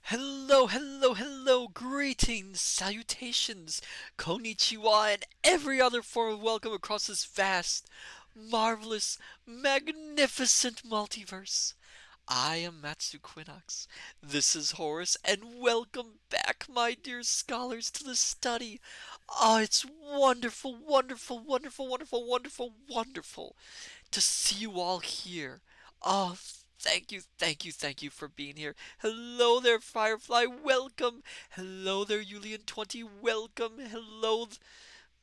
Hello, hello, hello, greetings, salutations, konnichiwa, and every other form of welcome across this vast, marvelous, magnificent multiverse. I am Matsu Quinox. This is Horace, and welcome back, my dear scholars, to the study. Oh, it's wonderful, wonderful, wonderful, wonderful, wonderful, wonderful to see you all here. Oh, thank you, thank you, thank you for being here. Hello there, Firefly. Welcome. Hello there, Julian20. Welcome. Hello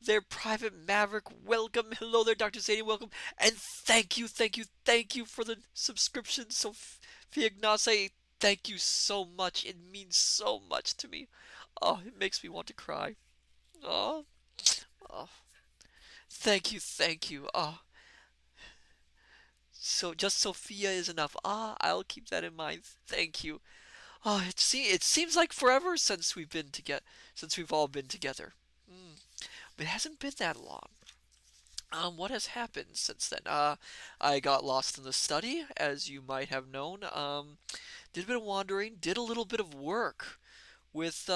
there, Private Maverick. Welcome. Hello there, Dr. Zadie. Welcome. And thank you, thank you, thank you for the subscription, Sophia Ignace. Thank you so much. It means so much to me. Oh, it makes me want to cry. Oh, oh. Thank you, thank you. Oh, so just Sophia is enough. Ah, I'll keep that in mind. Thank you. Oh, it seems like forever since since we've all been together. Mm, but it hasn't been that long. What has happened since then? I got lost in the study, as you might have known. Did a bit of wandering, did a little bit of work with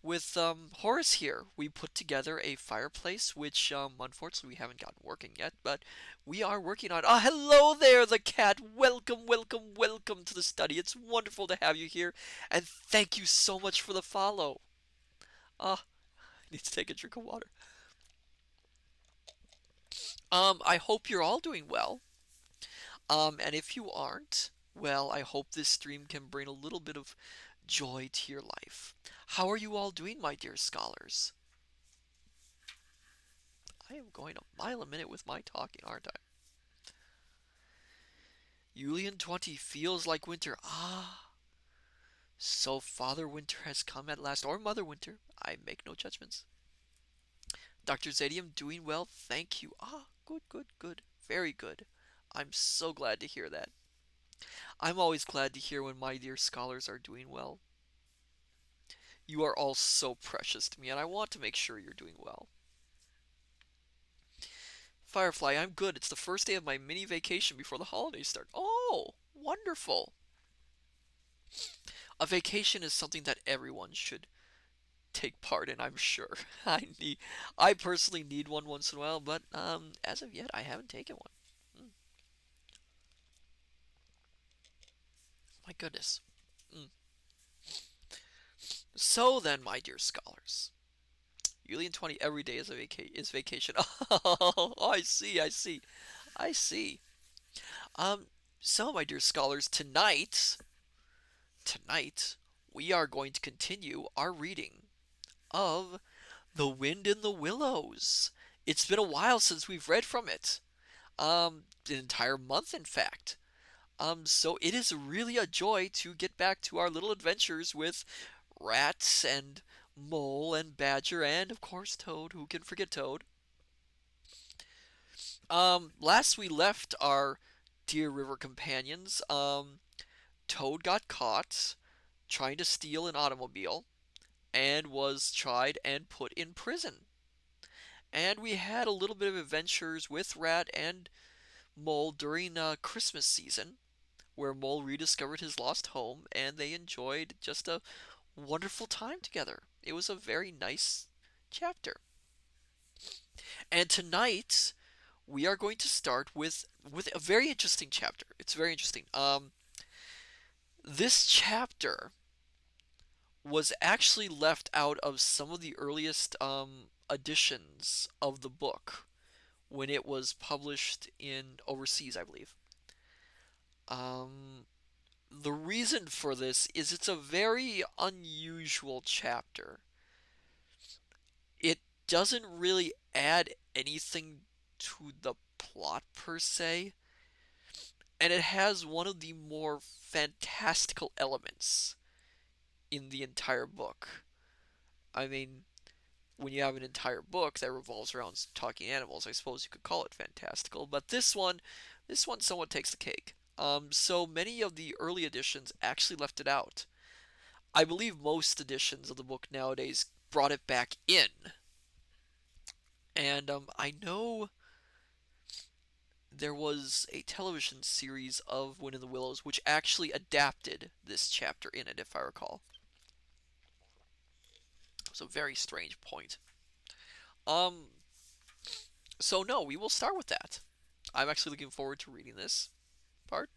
Horace here. We put together a fireplace, which unfortunately we haven't gotten working yet, but we are working on. Ah, hello there, the cat. Welcome, welcome, welcome to the study. It's wonderful to have you here, and thank you so much for the follow. Ah, I need to take a drink of water. I hope you're all doing well. And if you aren't, well, I hope this stream can bring a little bit of joy to your life. How are you all doing, my dear scholars? I am going a mile a minute with my talking, aren't I? Julian20 feels like winter. Ah, so Father Winter has come at last, or Mother Winter. I make no judgments. Dr. Zadium doing well, thank you. Ah, good, good, good. Very good. I'm so glad to hear that. I'm always glad to hear when my dear scholars are doing well. You are all so precious to me, and I want to make sure you're doing well. Firefly, I'm good. It's the first day of my mini vacation before the holidays start. Oh, wonderful. A vacation is something that everyone should take part in, I'm sure. I personally need one once in a while, but as of yet I haven't taken one. Mm, my goodness. Mm. So then, my dear scholars, Julian20 every day is is vacation. Oh, I see, I see, I see. Um, so my dear scholars, tonight we are going to continue our reading of The Wind in the Willows. It's been a while since we've read from it. An entire month, in fact. So it is really a joy to get back to our little adventures with rats and mole and badger and, of course, Toad. Who can forget Toad? Last we left our dear river companions, Toad got caught trying to steal an automobile and was tried and put in prison. And we had a little bit of adventures with Rat and Mole during Christmas season, where Mole rediscovered his lost home and they enjoyed just a wonderful time together. It was a very nice chapter. And tonight we are going to start with a very interesting chapter. It's very interesting. This chapter was actually left out of some of the earliest editions of the book when it was published in overseas, I believe. Um, the reason for this is it's a very unusual chapter. It doesn't really add anything to the plot per se, and it has one of the more fantastical elements in the entire book. I mean, when you have an entire book that revolves around talking animals, I suppose you could call it fantastical. But this one somewhat takes the cake. So many of the early editions actually left it out. I believe most editions of the book nowadays brought it back in, and I know there was a television series of Wind in the Willows which actually adapted this chapter in it, if I recall. It was a very strange point. Um, so no, we will start with that. I'm actually looking forward to reading this part.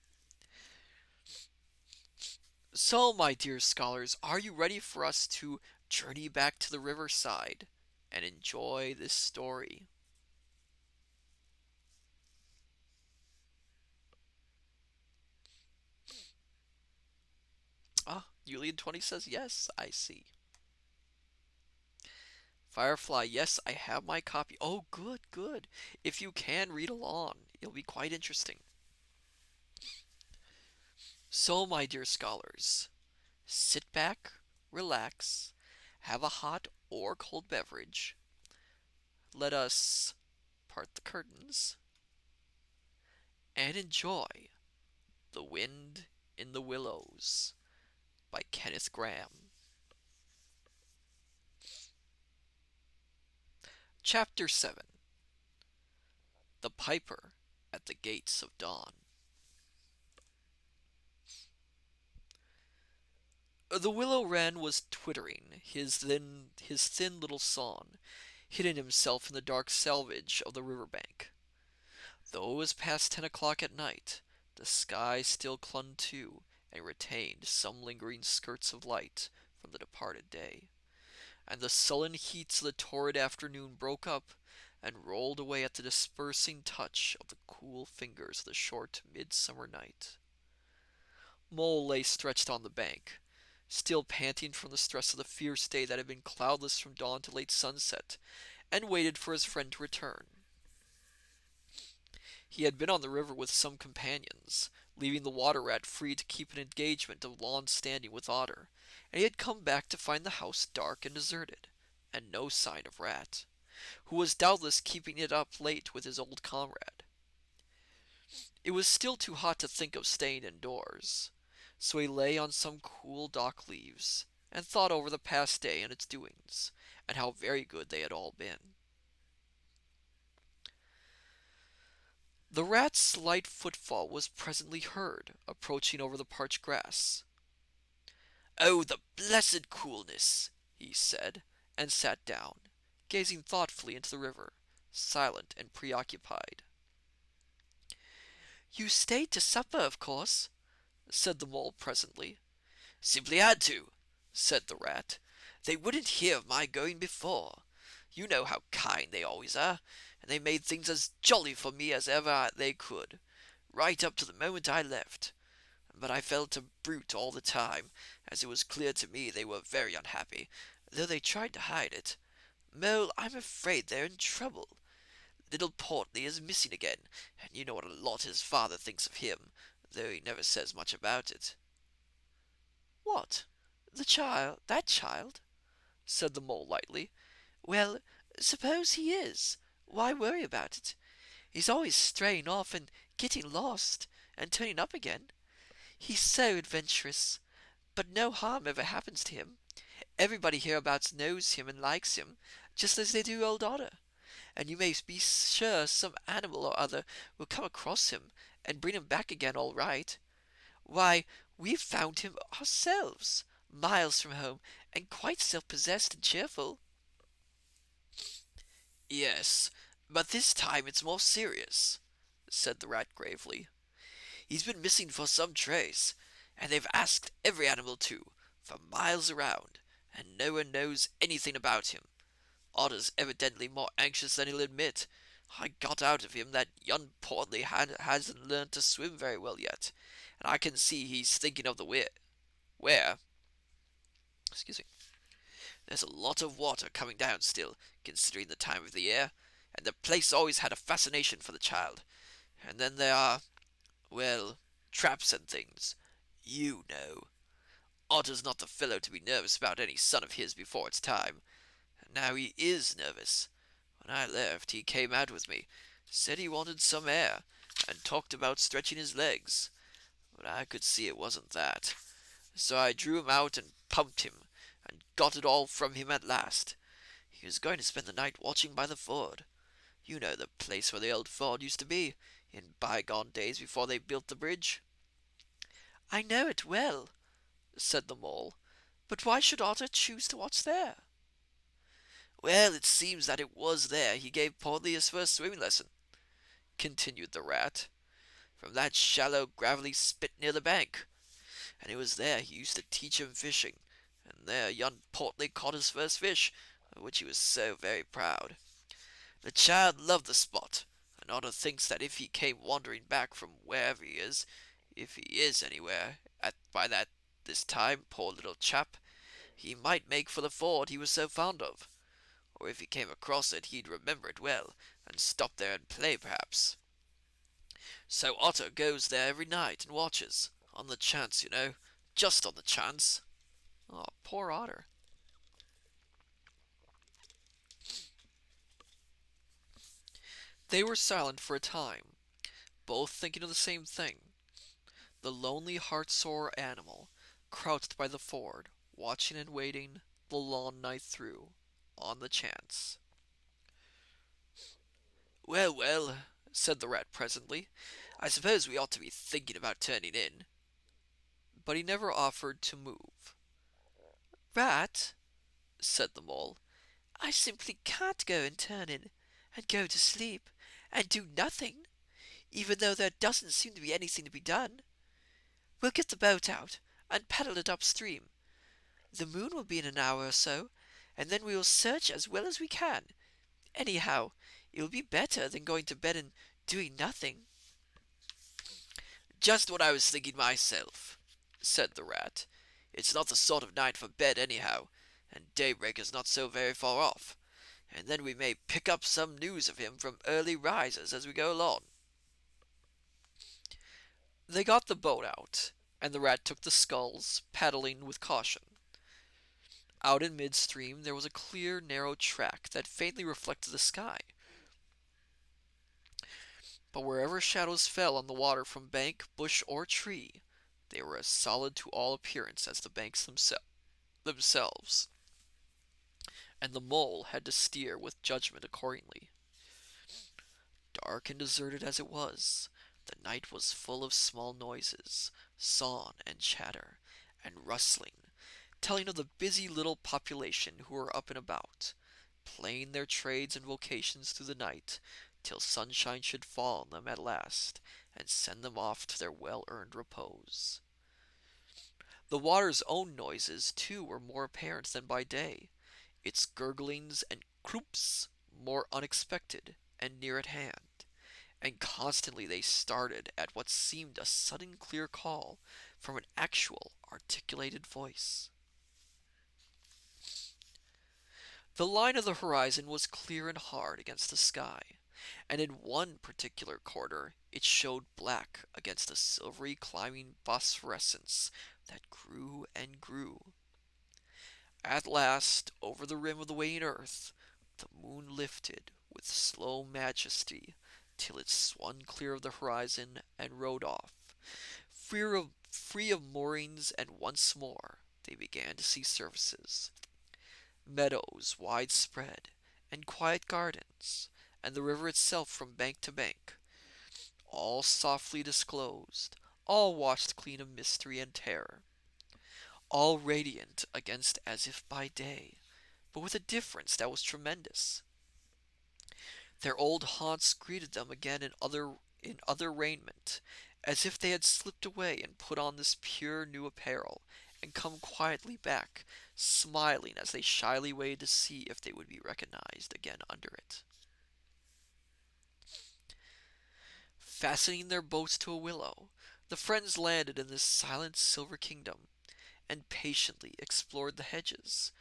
So, my dear scholars, are you ready for us to journey back to the riverside and enjoy this story? Ah, Julian20 says yes, I see. Firefly, yes, I have my copy. Oh, good, good. If you can read along, it'll be quite interesting. So, my dear scholars, sit back, relax, have a hot or cold beverage. Let us part the curtains and enjoy The Wind in the Willows by Kenneth Grahame. Chapter 7. The Piper at the Gates of Dawn. The willow wren was twittering his thin little song, hidden himself in the dark selvage of the river bank. Though it was past 10 o'clock at night, the sky still clung to and retained some lingering skirts of light from the departed day, and the sullen heats of the torrid afternoon broke up and rolled away at the dispersing touch of the cool fingers of the short midsummer night. Mole lay stretched on the bank, still panting from the stress of the fierce day that had been cloudless from dawn to late sunset, and waited for his friend to return. He had been on the river with some companions, leaving the water rat free to keep an engagement of long standing with Otter, and he had come back to find the house dark and deserted, and no sign of Rat, who was doubtless keeping it up late with his old comrade. It was still too hot to think of staying indoors, so he lay on some cool dock leaves, and thought over the past day and its doings, and how very good they had all been. The rat's light footfall was presently heard, approaching over the parched grass. "Oh, the blessed coolness!" he said, and sat down, gazing thoughtfully into the river, silent and preoccupied. "You stayed to supper, of course," said the mole presently. "Simply had to," said the rat. "They wouldn't hear of my going before. You know how kind they always are, and they made things as jolly for me as ever they could, right up to the moment I left. But I felt a brute all the time, as it was clear to me they were very unhappy, though they tried to hide it. Mole, I'm afraid they're in trouble. Little Portly is missing again, and you know what a lot his father thinks of him, though he never says much about it." "What? The child? That child?" said the mole lightly. "Well, suppose he is. Why worry about it? He's always straying off and getting lost, and turning up again. He's so adventurous, but no harm ever happens to him. Everybody hereabouts knows him and likes him, just as they do old Otter, and you may be sure some animal or other will come across him and bring him back again all right. Why, we've found him ourselves, miles from home, and quite self-possessed and cheerful." "Yes, but this time it's more serious," said the rat gravely. "He's been missing for some trace, and they've asked every animal to, for miles around, and no one knows anything about him. Otter's evidently more anxious than he'll admit. I got out of him that young Portly hasn't learned to swim very well yet, and I can see he's thinking of the where. Excuse me. There's a lot of water coming down still, considering the time of the year, and the place always had a fascination for the child. And then there are, well, traps and things. You know. Otter's not the fellow to be nervous about any son of his before it's time. And now he is nervous. When I left, he came out with me, said he wanted some air, and talked about stretching his legs. But I could see it wasn't that. So I drew him out and pumped him, and got it all from him at last. He was going to spend the night watching by the ford. You know the place where the old ford used to be. in bygone days before they built the bridge. I know it well, said the mole, but why should Otter choose to watch there? Well, it seems that it was there he gave Portly his first swimming lesson, continued the rat, from that shallow, gravelly spit near the bank. And it was there he used to teach him fishing, and there young Portly caught his first fish, of which he was so very proud. The child loved the spot, and Otter thinks that if he came wandering back from wherever he is, if he is anywhere, by this time, poor little chap, he might make for the ford he was so fond of. Or if he came across it, he'd remember it well, and stop there and play, perhaps. So Otter goes there every night and watches, on the chance, you know, just on the chance. Oh, poor Otter. They were silent for a time, both thinking of the same thing. The lonely, heart-sore animal, crouched by the ford, watching and waiting the long night through, on the chance. Well, well, said the rat presently, I suppose we ought to be thinking about turning in. But he never offered to move. Rat, said the mole, I simply can't go and turn in, and go to sleep, and do nothing, even though there doesn't seem to be anything to be done. We'll get the boat out, and paddle it upstream. The moon will be in an hour or so, and then we will search as well as we can. Anyhow, it will be better than going to bed and doing nothing. Just what I was thinking myself, said the rat. It's not the sort of night for bed, anyhow, and daybreak is not so very far off, and then we may pick up some news of him from early risers as we go along. They got the boat out, and the rat took the sculls, paddling with caution. Out in midstream there was a clear, narrow track that faintly reflected the sky. But wherever shadows fell on the water from bank, bush, or tree, they were as solid to all appearance as the banks themselves, and the mole had to steer with judgment accordingly. Dark and deserted as it was, the night was full of small noises, song and chatter, and rustling, telling of the busy little population who were up and about, playing their trades and vocations through the night, till sunshine should fall on them at last, and send them off to their well-earned repose. The water's own noises, too, were more apparent than by day, its gurglings and croops more unexpected and near at hand, and constantly they started at what seemed a sudden clear call from an actual articulated voice. The line of the horizon was clear and hard against the sky, and in one particular quarter it showed black against a silvery climbing phosphorescence that grew and grew. At last, over the rim of the waiting earth, the moon lifted with slow majesty till it swung clear of the horizon and rode off, free of moorings, and once more they began to see surfaces, meadows widespread, and quiet gardens, and the river itself from bank to bank, all softly disclosed, all washed clean of mystery and terror, all radiant against as if by day, but with a difference that was tremendous. Their old haunts greeted them again in other raiment, as if they had slipped away and put on this pure new apparel, and come quietly back, smiling as they shyly waited to see if they would be recognized again under it. Fastening their boats to a willow, the friends landed in this silent silver kingdom, and patiently explored the hedges,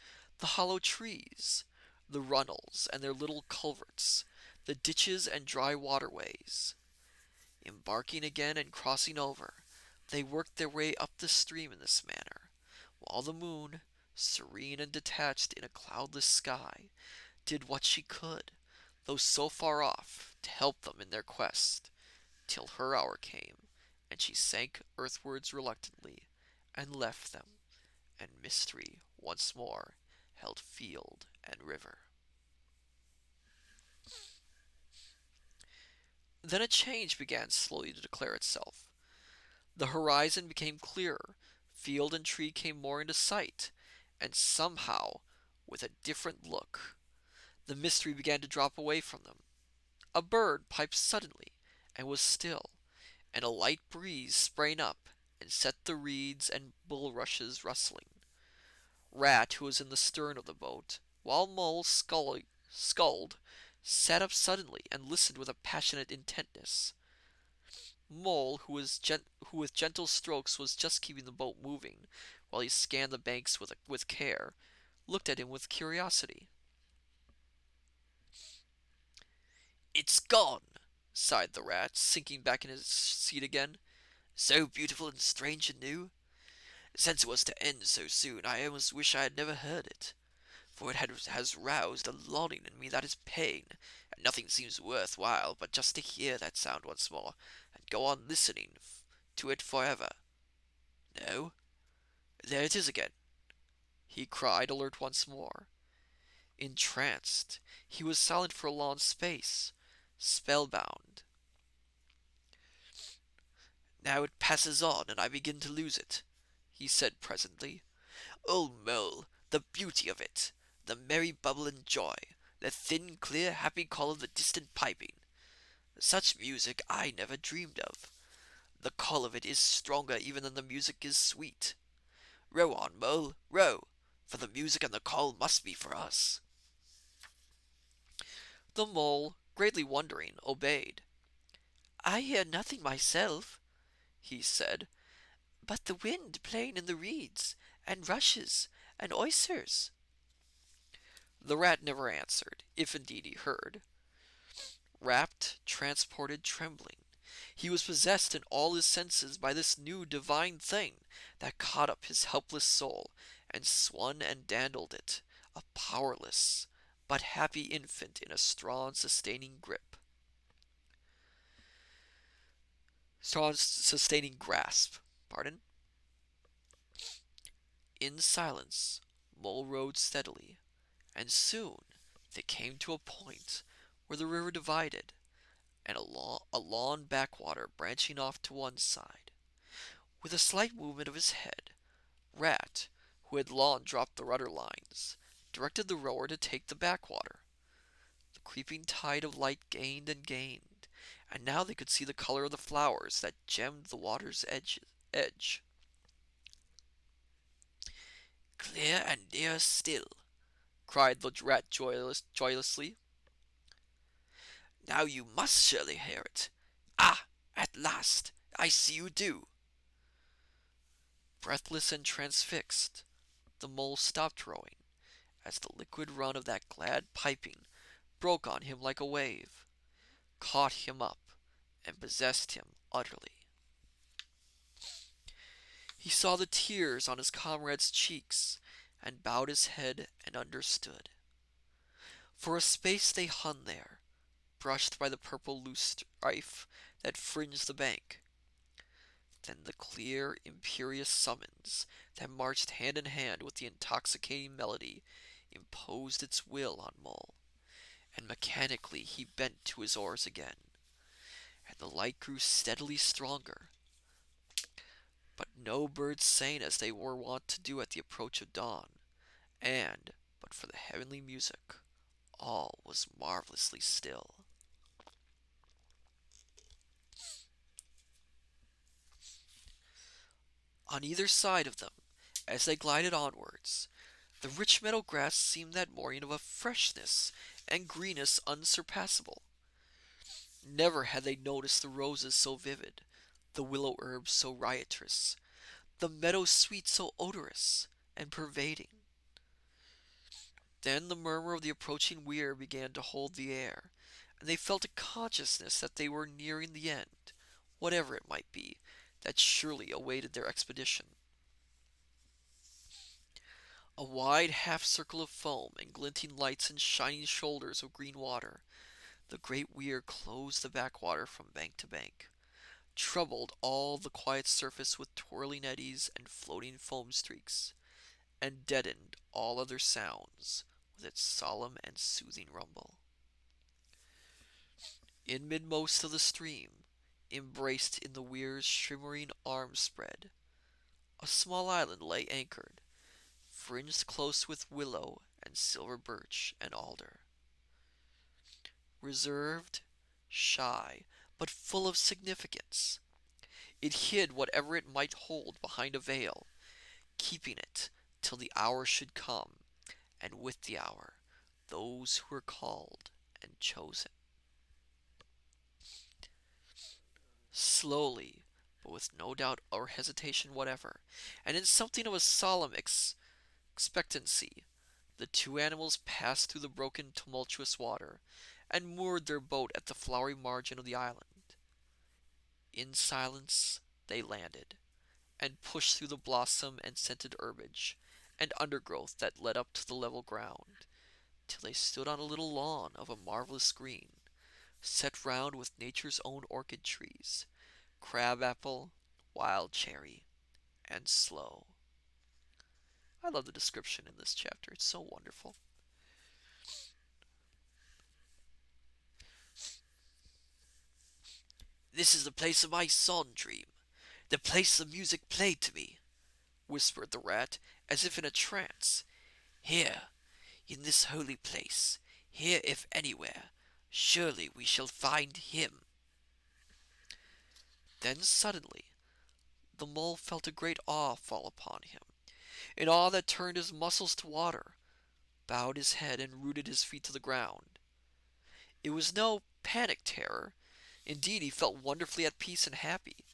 the hollow trees, the runnels and their little culverts, the ditches and dry waterways. Embarking again and crossing over, they worked their way up the stream in this manner, while the moon, serene and detached in a cloudless sky, did what she could, though so far off, to help them in their quest, till her hour came, and she sank earthwards reluctantly, and left them, and mystery once more held field and river. Then a change began slowly to declare itself. The horizon became clearer, field and tree came more into sight, and somehow, with a different look, the mystery began to drop away from them. A bird piped suddenly and was still, and a light breeze sprang up and set the reeds and bulrushes rustling. Rat, who was in the stern of the boat, while Mole sculled, sat up suddenly and listened with a passionate intentness. Mole, who with gentle strokes was just keeping the boat moving, while he scanned the banks with care, looked at him with curiosity. It's gone, sighed the rat, sinking back in his seat again. So beautiful and strange and new. Since it was to end so soon, I almost wish I had never heard it, for has roused a longing in me that is pain, and nothing seems worth while but just to hear that sound once more, and go on listening to it forever. No, there it is again, He cried, alert once more. Entranced, he was silent for a long space, spellbound. now it passes on, and I begin to lose it, he said presently. Oh, Mole, the beauty of it! The merry bubble and joy! The thin, clear, happy call of the distant piping! Such music I never dreamed of. The call of it is stronger even than the music is sweet. Row on, Mole, row, for the music and the call must be for us. The mole, greatly wondering, obeyed. I hear nothing myself, he said, but the wind playing in the reeds, and rushes, and oysters. The rat never answered, if indeed he heard. Rapt, transported, trembling, he was possessed in all his senses by this new divine thing that caught up his helpless soul and swung and dandled it, a powerless but happy infant in a strong, sustaining grip. Strong, sustaining grasp. Pardon? In silence, Mole rowed steadily, and soon they came to a point where the river divided, and a long backwater branching off to one side. With a slight movement of his head, Rat, who had long dropped the rudder lines, directed the rower to take the backwater. The creeping tide of light gained and gained, and now they could see the color of the flowers that gemmed the water's edge. Clear and near still. Cried the rat joyously. Now you must surely hear it. Ah, at last, I see you do. Breathless and transfixed, the mole stopped rowing, as the liquid run of that glad piping broke on him like a wave, caught him up, and possessed him utterly. He saw the tears on his comrade's cheeks, and bowed his head and understood. For a space they hung there, brushed by the purple loosestrife that fringed the bank. Then the clear, imperious summons that marched hand in hand with the intoxicating melody imposed its will on Mole, and mechanically he bent to his oars again, and the light grew steadily stronger. But no birds sang as they were wont to do at the approach of dawn, and, but for the heavenly music, all was marvelously still. On either side of them, as they glided onwards, the rich meadow grass seemed that morning of a freshness and greenness unsurpassable. Never had they noticed the roses so vivid, the willow herbs so riotous, the meadow sweet so odorous and pervading. Then the murmur of the approaching weir began to hold the air, and they felt a consciousness that they were nearing the end, whatever it might be, that surely awaited their expedition. A wide half circle of foam and glinting lights and shining shoulders of green water, the great weir closed the backwater from bank to bank, troubled all the quiet surface with twirling eddies and floating foam streaks, and deadened all other sounds with its solemn and soothing rumble. In midmost of the stream, embraced in the weir's shimmering arm spread, a small island lay anchored, fringed close with willow and silver birch and alder. Reserved, shy, but full of significance, it hid whatever it might hold behind a veil, keeping it till the hour should come, and with the hour those who were called and chosen. Slowly, but with no doubt or hesitation whatever, and in something of a solemn expectancy, the two animals passed through the broken, tumultuous water, and moored their boat at the flowery margin of the island. In silence they landed, and pushed through the blossom and scented herbage and undergrowth that led up to the level ground, till they stood on a little lawn of a marvelous green, set round with nature's own orchid trees, crabapple, wild cherry, and sloe. I love the description in this chapter. It's so wonderful. This is the place of my song dream, the place the music played to me, whispered the rat, as if in a trance. Here, in this holy place, here if anywhere, surely we shall find him. Then suddenly the mole felt a great awe fall upon him, an awe that turned his muscles to water, bowed his head, and rooted his feet to the ground. It was no panic terror. Indeed, he felt wonderfully at peace and happy.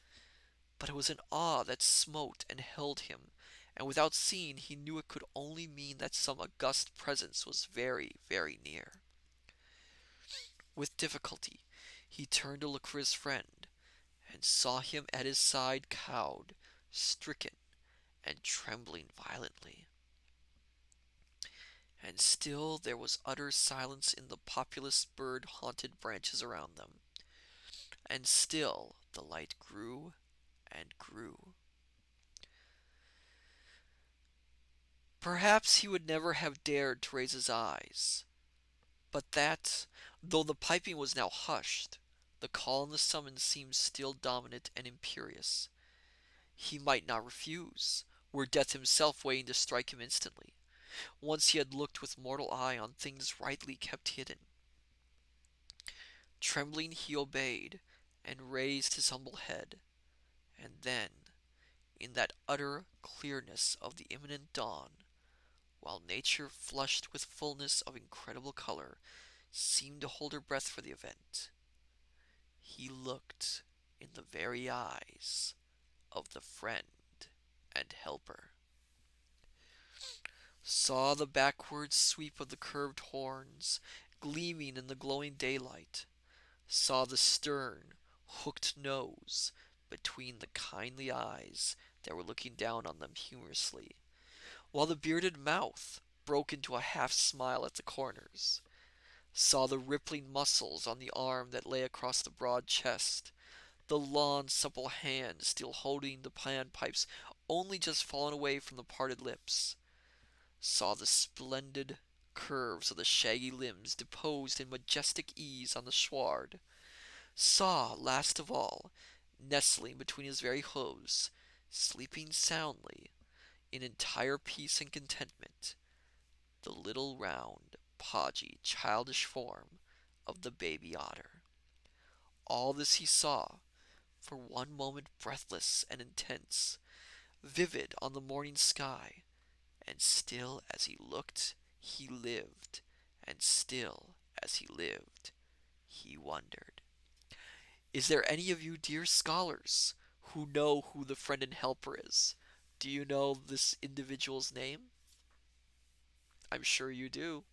But it was an awe that smote and held him, and without seeing, he knew it could only mean that some august presence was very, very near. With difficulty, he turned to look for his friend, and saw him at his side cowed, stricken, and trembling violently. And still there was utter silence in the populous bird-haunted branches around them, and still the light grew and grew. Perhaps he would never have dared to raise his eyes, but that, though the piping was now hushed, the call and the summons seemed still dominant and imperious. He might not refuse, were Death himself waiting to strike him instantly. Once he had looked with mortal eye on things rightly kept hidden. Trembling he obeyed, and raised his humble head, and then, in that utter clearness of the imminent dawn, while nature, flushed with fullness of incredible color, seemed to hold her breath for the event, he looked in the very eyes of the friend and helper, saw the backward sweep of the curved horns gleaming in the glowing daylight, saw the stern, hooked nose between the kindly eyes that were looking down on them humorously, while the bearded mouth broke into a half smile at the corners, saw the rippling muscles on the arm that lay across the broad chest, the long, supple hand still holding the panpipes only just fallen away from the parted lips, saw the splendid curves of the shaggy limbs disposed in majestic ease on the sward, saw, last of all, nestling between his very hooves, sleeping soundly, in entire peace and contentment, the little round, podgy, childish form of the baby otter. All this he saw, for one moment breathless and intense, vivid on the morning sky, and still as he looked, he lived, and still as he lived, he wondered. Is there any of you, dear scholars, who know who the friend and helper is? Do you know this individual's name? I'm sure you do.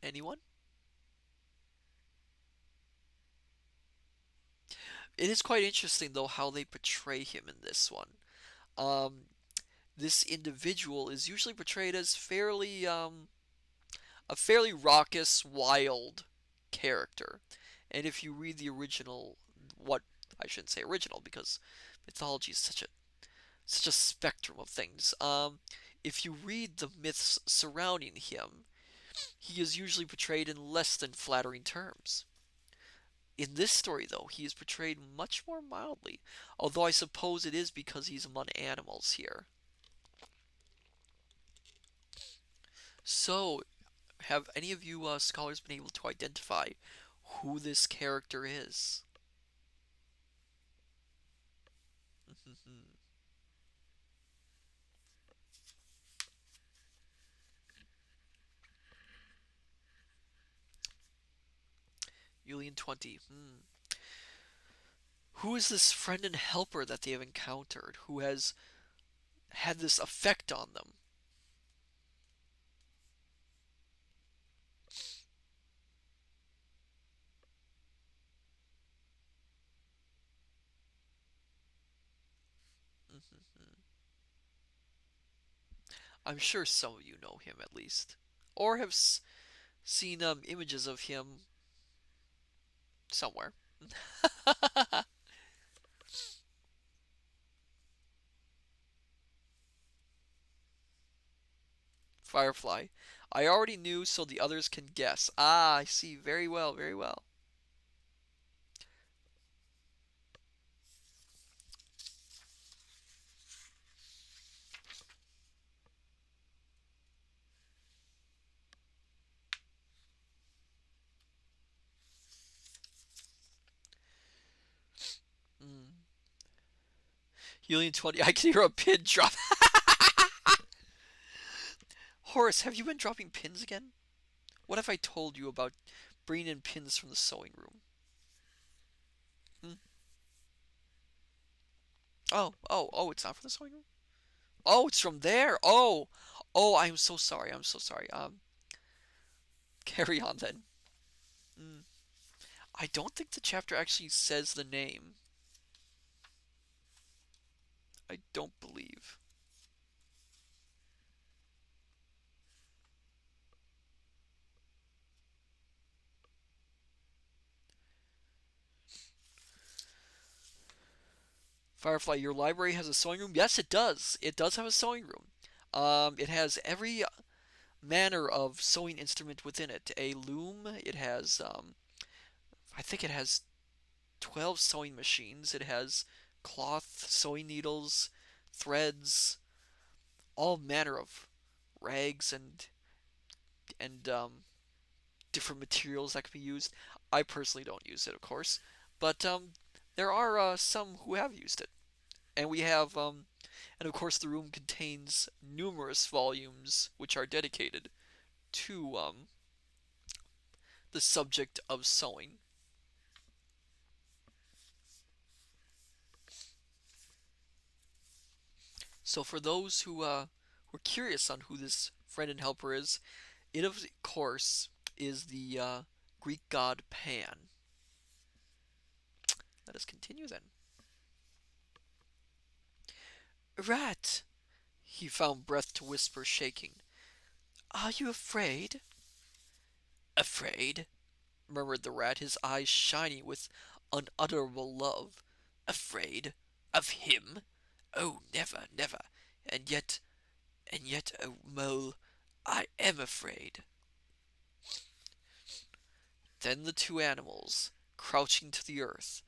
Anyone? It is quite interesting, though, how they portray him in this one. Um, this individual is usually portrayed as a fairly raucous, wild character. And if you read the original, what I shouldn't say original because mythology is such a spectrum of things. if you read the myths surrounding him, he is usually portrayed in less than flattering terms. In this story, though, he is portrayed much more mildly, although I suppose it is because he's among animals here. So, have any of you scholars been able to identify who this character is? Julian 20. Who is this friend and helper that they have encountered who has had this effect on them? I'm sure some of you know him at least, or have seen images of him somewhere. Firefly. I already knew, so the others can guess. Ah, I see. Very well, very well. Mm. Helium 20. I can hear a pin drop. Horace, have you been dropping pins again? What have I told you about bringing in pins from the sewing room? Hmm? Oh, it's not from the sewing room? Oh, it's from there. Oh, I'm so sorry. I'm so sorry. Carry on then. Mm. I don't think the chapter actually says the name. I don't believe. Firefly, your library has a sewing room? Yes, it does. It does have a sewing room. It has every manner of sewing instrument within it. A loom. It has, I think it has 12 sewing machines. It has cloth, sewing needles, threads, all manner of rags and different materials that can be used. I personally don't use it, of course, but there are some who have used it, and we have and of course the room contains numerous volumes which are dedicated to the subject of sewing. So for those who are curious on who this friend and helper is, it of course is the Greek god Pan. Let us continue then. Rat! He found breath to whisper, shaking. Are you afraid? Afraid? Murmured the rat, his eyes shining with unutterable love. Afraid? Of him? Oh, never, never. And yet, oh, mole, I am afraid. Then the two animals, crouching to the earth,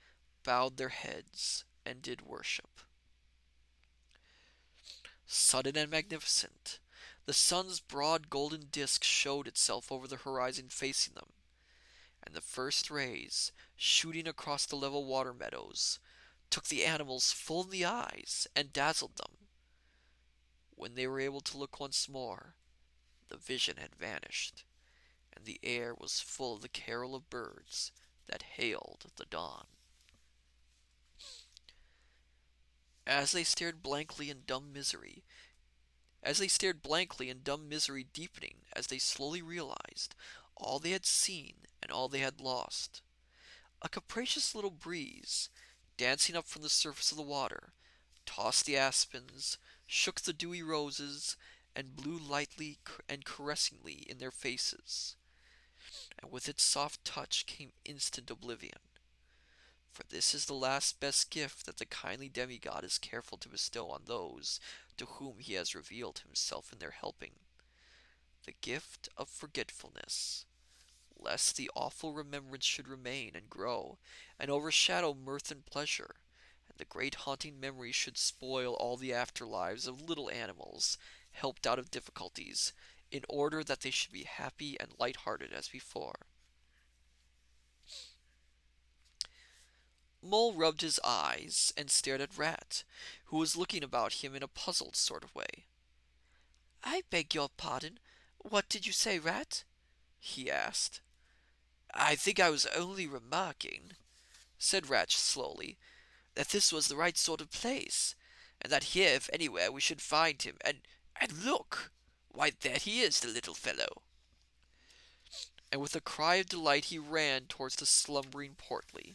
bowed their heads and did worship. Sudden and magnificent, the sun's broad golden disk showed itself over the horizon facing them, and the first rays, shooting across the level water meadows, took the animals full in the eyes and dazzled them. When they were able to look once more, the vision had vanished, and the air was full of the carol of birds that hailed the dawn. As they stared blankly in dumb misery, deepening as they slowly realized all they had seen and all they had lost, a capricious little breeze, dancing up from the surface of the water, tossed the aspens, shook the dewy roses, and blew lightly and caressingly in their faces, and with its soft touch came instant oblivion. For this is the last best gift that the kindly demigod is careful to bestow on those to whom he has revealed himself in their helping, the gift of forgetfulness, lest the awful remembrance should remain and grow, and overshadow mirth and pleasure, and the great haunting memory should spoil all the afterlives of little animals helped out of difficulties, in order that they should be happy and light-hearted as before. Mole rubbed his eyes and stared at Rat, who was looking about him in a puzzled sort of way. I beg your pardon. What did you say, Rat? He asked. I think I was only remarking, said Rat slowly, that this was the right sort of place, and that here, if anywhere, we should find him. And look! Why, there he is, the little fellow! And with a cry of delight he ran towards the slumbering Portly.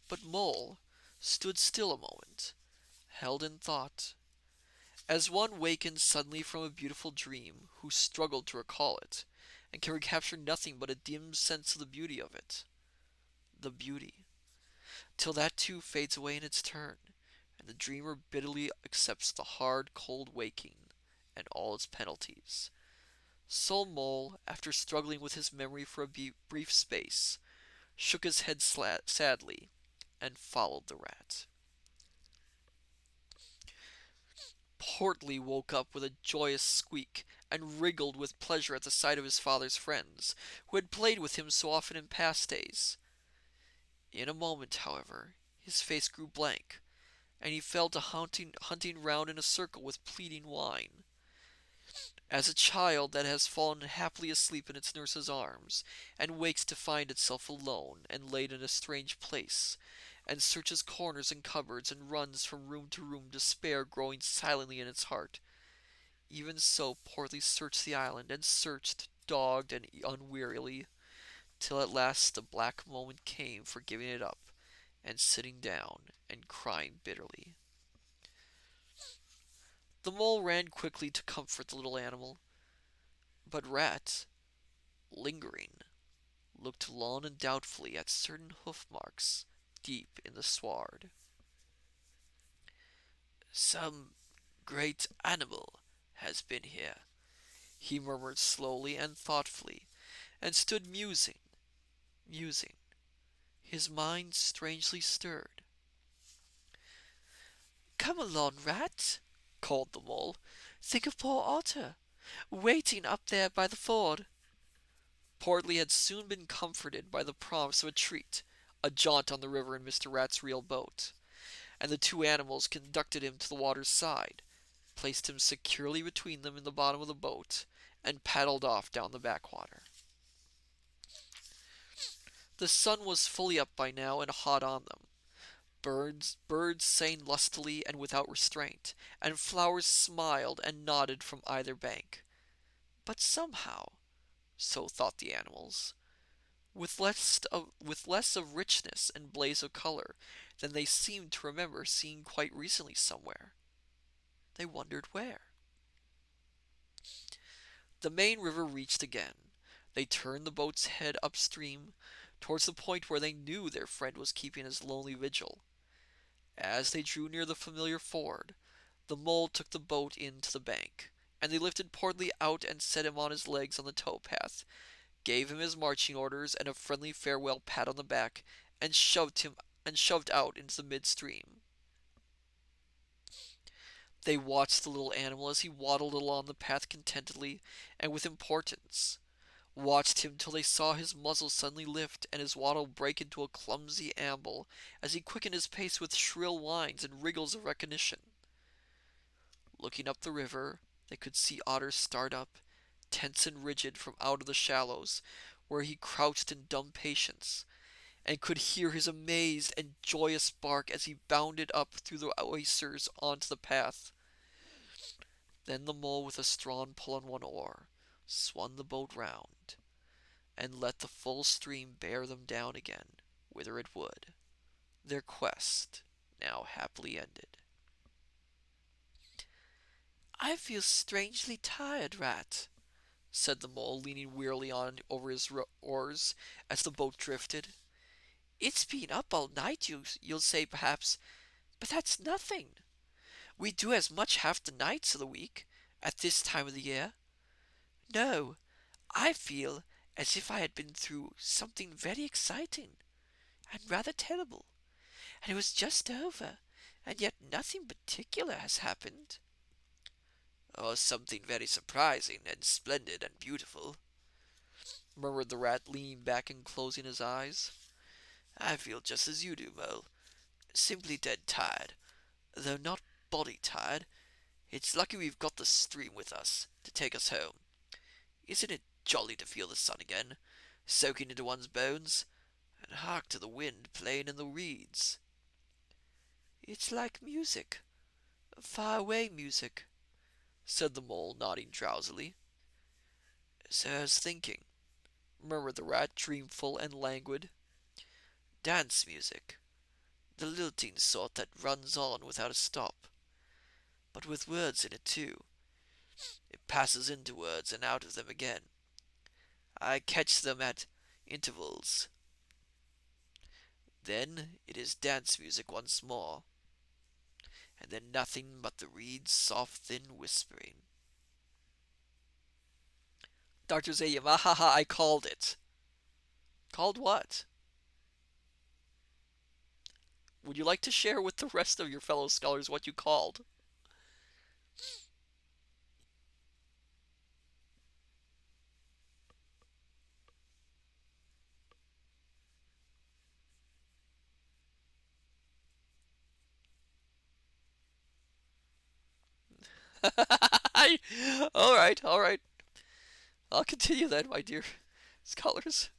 But Mole stood still a moment, held in thought, as one wakened suddenly from a beautiful dream, who struggled to recall it, and can recapture nothing but a dim sense of the beauty of it. The beauty, till that too fades away in its turn, and the dreamer bitterly accepts the hard, cold waking and all its penalties. So Mole, after struggling with his memory for a brief space, shook his head sadly and followed the Rat. Portly woke up with a joyous squeak, and wriggled with pleasure at the sight of his father's friends, who had played with him so often in past days. In a moment, however, his face grew blank, and he fell to hunting round in a circle with pleading whine, as a child that has fallen happily asleep in its nurse's arms, and wakes to find itself alone and laid in a strange place, and searches corners and cupboards, and runs from room to room, despair growing silently in its heart. Even so Portly searched the island, and searched, dogged and unwearily, till at last the black moment came for giving it up, and sitting down and crying bitterly. The Mole ran quickly to comfort the little animal, but Rat, lingering, looked long and doubtfully at certain hoof marks deep in the sward. Some great animal has been here, he murmured slowly and thoughtfully, and stood musing, his mind strangely stirred. Come along, Rat, called the Mole. Think of poor Otter, waiting up there by the ford. Portly had soon been comforted by the promise of a treat, a jaunt on the river in Mr. Rat's real boat, and the two animals conducted him to the water's side, placed him securely between them in the bottom of the boat, and paddled off down the backwater. The sun was fully up by now and hot on them. Birds sang lustily and without restraint, and flowers smiled and nodded from either bank. But somehow, so thought the animals, with less of richness and blaze of color than they seemed to remember seeing quite recently somewhere. They wondered where. The main river reached again. They turned the boat's head upstream, towards the point where they knew their friend was keeping his lonely vigil. As they drew near the familiar ford, the Mole took the boat in to the bank, and they lifted Portly out and set him on his legs on the towpath, gave him his marching orders and a friendly farewell pat on the back, and shoved out into the midstream. They watched the little animal as he waddled along the path contentedly and with importance, watched him till they saw his muzzle suddenly lift and his waddle break into a clumsy amble as he quickened his pace with shrill whines and wriggles of recognition. Looking up the river, they could see Otter start up, tense and rigid, from out of the shallows, where he crouched in dumb patience, and could hear his amazed and joyous bark as he bounded up through the oysters onto the path. Then the Mole, with a strong pull on one oar, swung the boat round, and let the full stream bear them down again, whither it would, their quest now happily ended. I feel strangely tired, Rat, said the Mole, leaning wearily on over his oars as the boat drifted. It's been up all night, you'll say perhaps, but that's nothing. We do as much half the nights of the week at this time of the year. No, I feel as if I had been through something very exciting and rather terrible, and it was just over, and yet nothing particular has happened. Or something very surprising and splendid and beautiful, murmured the rat, leaning back and closing his eyes. I feel just as you do, Mole. Simply dead tired, though not body tired. It's lucky we've got the stream with us to take us home. Isn't it jolly to feel the sun again, soaking into one's bones, and hark to the wind playing in the reeds? It's like music, far away music, said the mole, nodding drowsily. So I was thinking, murmured the rat, dreamful and languid. Dance music, the lilting sort that runs on without a stop, but with words in it too. It passes into words and out of them again. I catch them at intervals. Then it is dance music once more, and then nothing but the reeds' soft thin whispering. Dr. Zayim, ah ha ha, I called it. Called what? Would you like to share with the rest of your fellow scholars what you called? All right, all right. I'll continue then, my dear scholars.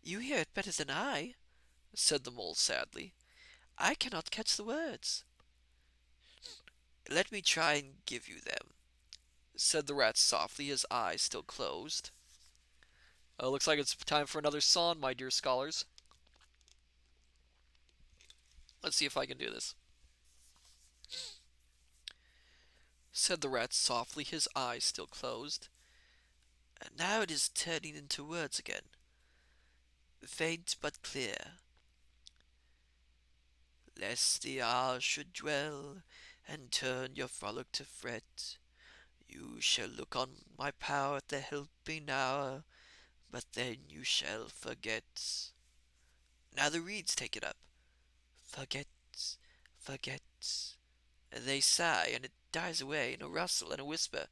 You hear it better than I, said the mole sadly. I cannot catch the words. Let me try and give you them, said the rat softly, his eyes still closed. Looks like it's time for another song, my dear scholars. Let's see if I can do this. Said the rat softly, his eyes still closed. And now it is turning into words again, faint but clear. Lest the hour should dwell and turn your frolic to fret, you shall look on my power at the helping hour, but then you shall forget. Now the reeds take it up. Forget, forget. And they sigh, and it dies away in a rustle and a whisper,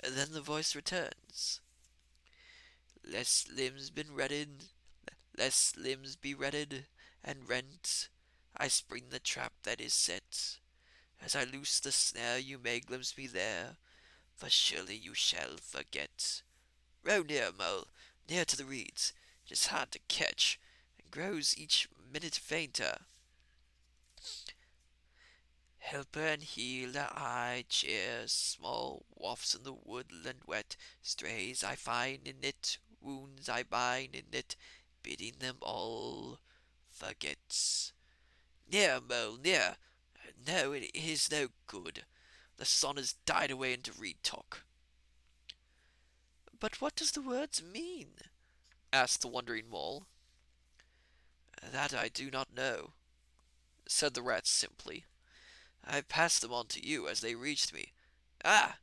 and then the voice returns. Lest limbs be retted and rent, I spring the trap that is set. As I loose the snare, you may glimpse me there, for surely you shall forget. Row near, Mole, near to the reeds. It is hard to catch, and grows each minute fainter. Helper and healer I cheer, small wafts in the woodland wet, strays I find in it, wounds I bind in it, bidding them all forget. Near, Mole, near. No, it is no good. The song has died away into reed talk. But what does the words mean? asked the wondering mole. That I do not know, said the rat simply. I passed them on to you as they reached me. Ah!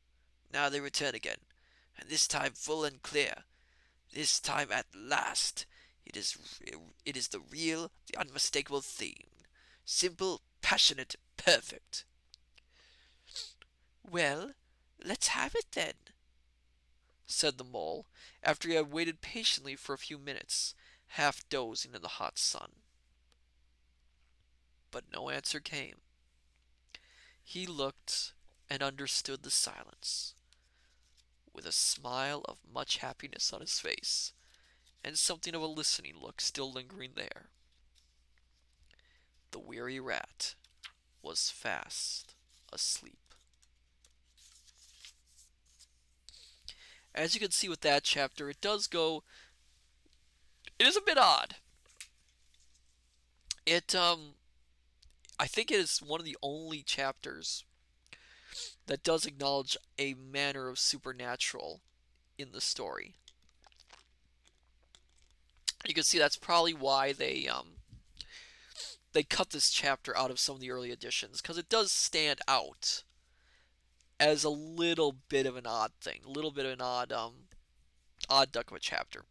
Now they return again, and this time full and clear. This time at last it is the real, the unmistakable theme. Simple, passionate, perfect. Well, let's have it then, said the mole, after he had waited patiently for a few minutes, half dozing in the hot sun. But no answer came. He looked and understood the silence, with a smile of much happiness on his face, and something of a listening look still lingering there. The weary rat was fast asleep. As you can see with that chapter, it is a bit odd. I think it is one of the only chapters that does acknowledge a manner of supernatural in the story. You can see that's probably why they cut this chapter out of some of the early editions, because it does stand out as a little bit of an odd thing, a little bit of an odd duck of a chapter.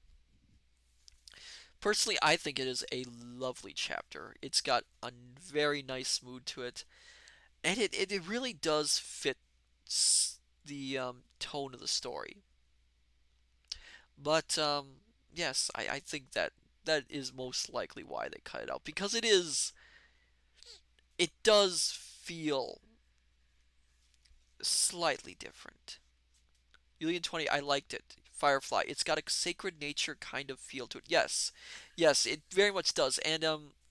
Personally, I think it is a lovely chapter. It's got a very nice mood to it, and it really does fit the tone of the story. But yes, I think that is most likely why they cut it out, because it does feel slightly different. Julian 20, I liked it. Firefly, it's got a sacred nature kind of feel to it. Yes, yes, it very much does, and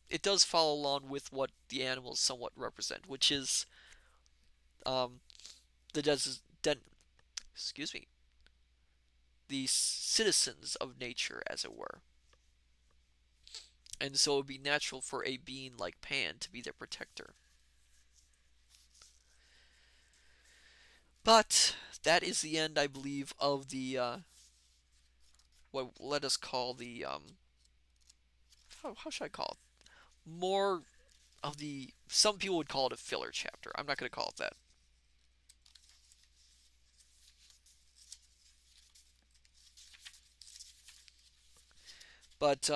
it does follow along with what the animals somewhat represent, which is um, the excuse me, the citizens of nature, as it were. And so it would be natural for a being like Pan to be their protector. But that is the end, I believe, of the what let us call the how should I call it? More of the some people would call it a filler chapter. I'm not going to call it that. But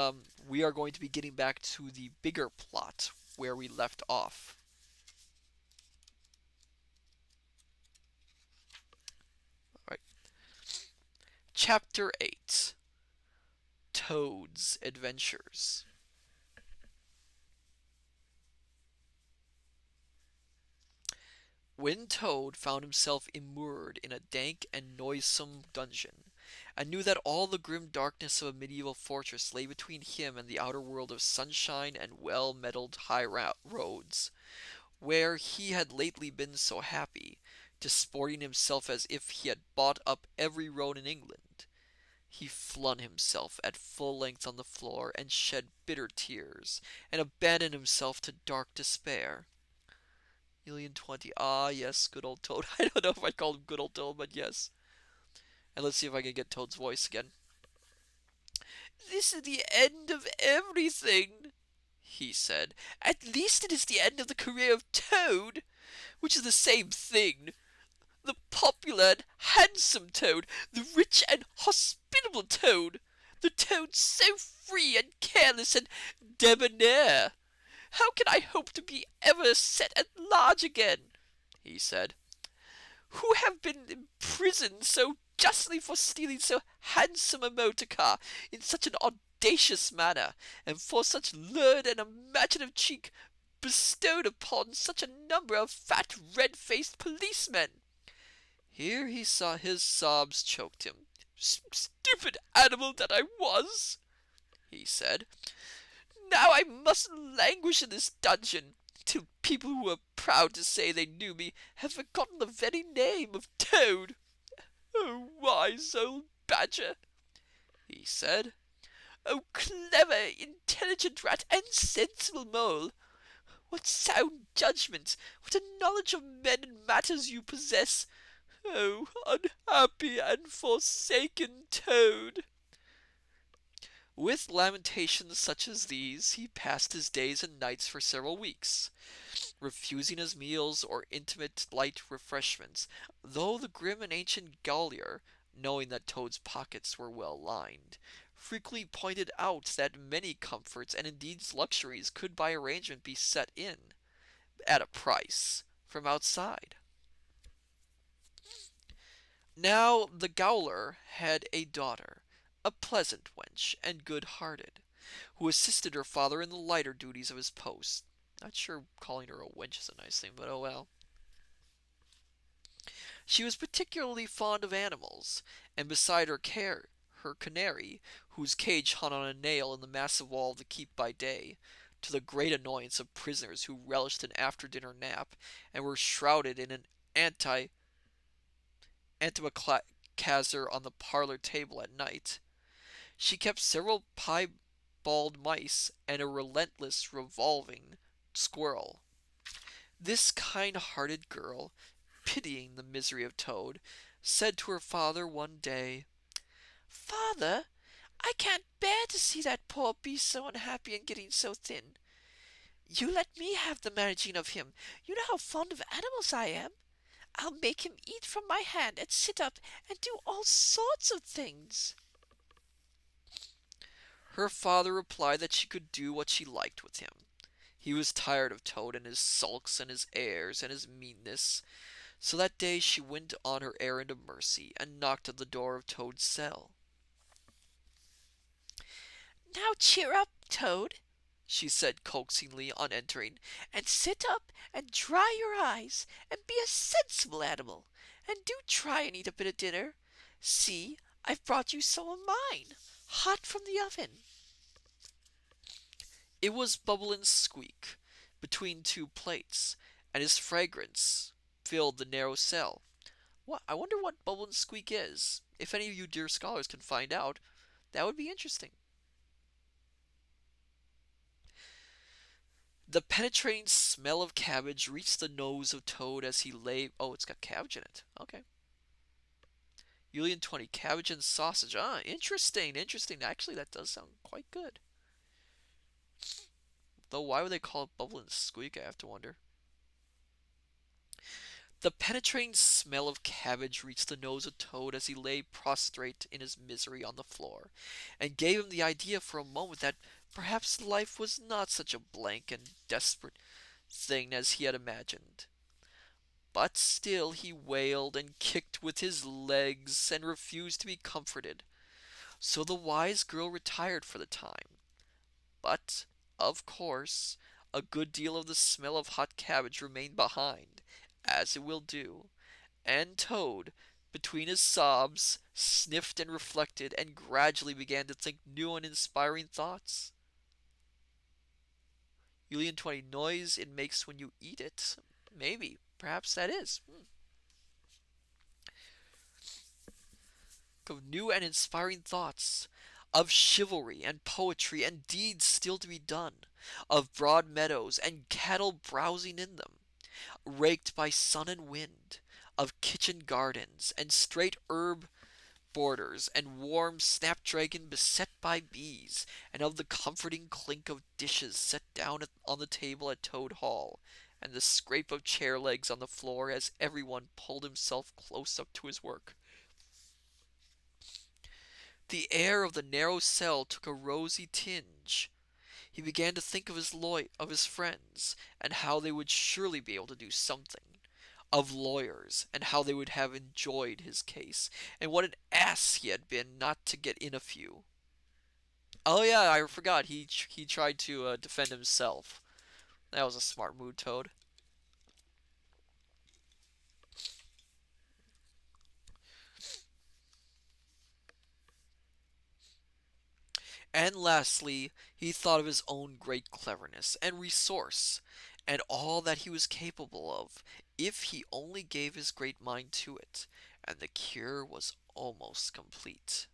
we are going to be getting back to the bigger plot where we left off. All right. Chapter 8, Toad's Adventures. When Toad found himself immured in a dank and noisome dungeon, and knew that all the grim darkness of a medieval fortress lay between him and the outer world of sunshine and well-metalled roads, where he had lately been so happy, disporting himself as if he had bought up every road in England, he flung himself at full length on the floor and shed bitter tears, and abandoned himself to dark despair. 20. Ah, yes, good old Toad. I don't know if I'd call him good old Toad, but yes. And let's see if I can get Toad's voice again. "This is the end of everything," he said. "At least it is the end of the career of Toad, which is the same thing. The popular and handsome Toad, the rich and hospitable Toad, the Toad so free and careless and debonair. How can I hope to be ever set at large again," he said, "who have been imprisoned so justly for stealing so handsome a motor car in such an audacious manner, and for such learned and imaginative cheek bestowed upon such a number of fat red-faced policemen?" Here he saw his sobs choked him. "Stupid animal that I was," he said. "Now I must languish in this dungeon, till people who were proud to say they knew me have forgotten the very name of Toad. Oh, wise old badger," he said. "Oh, clever, intelligent rat, and sensible mole! What sound judgment, what a knowledge of men and matters you possess! Oh, unhappy and forsaken Toad!" With lamentations such as these, he passed his days and nights for several weeks, refusing his meals or intimate light refreshments, though the grim and ancient Gaulier, knowing that Toad's pockets were well lined, frequently pointed out that many comforts and indeed luxuries could by arrangement be set in, at a price, from outside. Now the Gaoler had a daughter, a pleasant wench and good-hearted, who assisted her father in the lighter duties of his post. Not sure calling her a wench is a nice thing, but oh well. She was particularly fond of animals, and beside her canary, whose cage hung on a nail in the massive wall of the keep by day, to the great annoyance of prisoners who relished an after-dinner nap and were shrouded in an antimacassar on the parlor table at night, she kept several piebald mice and a relentless revolving squirrel. This kind-hearted girl, pitying the misery of Toad, said to her father one day, Father, I can't bear to see that poor beast so unhappy and getting so thin. You let me have the managing of him. You know how fond of animals I am. I'll make him eat from my hand and sit up and do all sorts of things." Her father replied that she could do what she liked with him. He was tired of Toad and his sulks and his airs and his meanness, so that day she went on her errand of mercy and knocked at the door of Toad's cell. "Now cheer up, Toad," she said coaxingly on entering, "and sit up and dry your eyes and be a sensible animal, and do try and eat a bit of dinner. See, I've brought you some of mine, hot from the oven." It was Bubble and Squeak, between two plates, and his fragrance filled the narrow cell. I wonder what Bubble and Squeak is. If any of you dear scholars can find out, that would be interesting. The penetrating smell of cabbage reached the nose of Toad as he lay. Oh, it's got cabbage in it. Okay. Julian 20, cabbage and sausage. Ah, interesting, interesting. Actually, that does sound quite good. Though, why would they call it Bubble and Squeak, I have to wonder. The penetrating smell of cabbage reached the nose of Toad as he lay prostrate in his misery on the floor, and gave him the idea for a moment that perhaps life was not such a blank and desperate thing as he had imagined. But still he wailed and kicked with his legs and refused to be comforted. So the wise girl retired for the time. But, of course, a good deal of the smell of hot cabbage remained behind, as it will do, and Toad, between his sobs, sniffed and reflected, and gradually began to think new and inspiring thoughts. Julian 20, noise it makes when you eat it. Maybe, perhaps that is. Of new and inspiring thoughts, of chivalry and poetry and deeds still to be done, of broad meadows and cattle browsing in them, raked by sun and wind, of kitchen gardens and straight herb borders and warm snapdragon beset by bees, and of the comforting clink of dishes set down on the table at Toad Hall, and the scrape of chair legs on the floor as everyone pulled himself close up to his work. The air of the narrow cell took a rosy tinge. He began to think of his friends, and how they would surely be able to do something. Of lawyers, and how they would have enjoyed his case, and what an ass he had been not to get in a few. Oh yeah, I forgot. He tried to defend himself. That was a smart move, Toad. And lastly, he thought of his own great cleverness and resource, and all that he was capable of, if he only gave his great mind to it, and the cure was almost complete.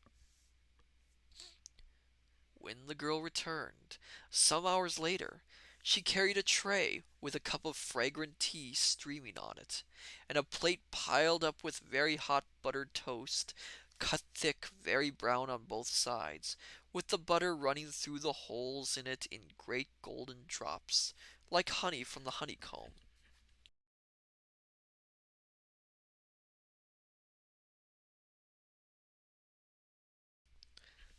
When the girl returned, some hours later, she carried a tray with a cup of fragrant tea streaming on it, and a plate piled up with very hot buttered toast, cut thick, very brown on both sides, with the butter running through the holes in it in great golden drops, like honey from the honeycomb.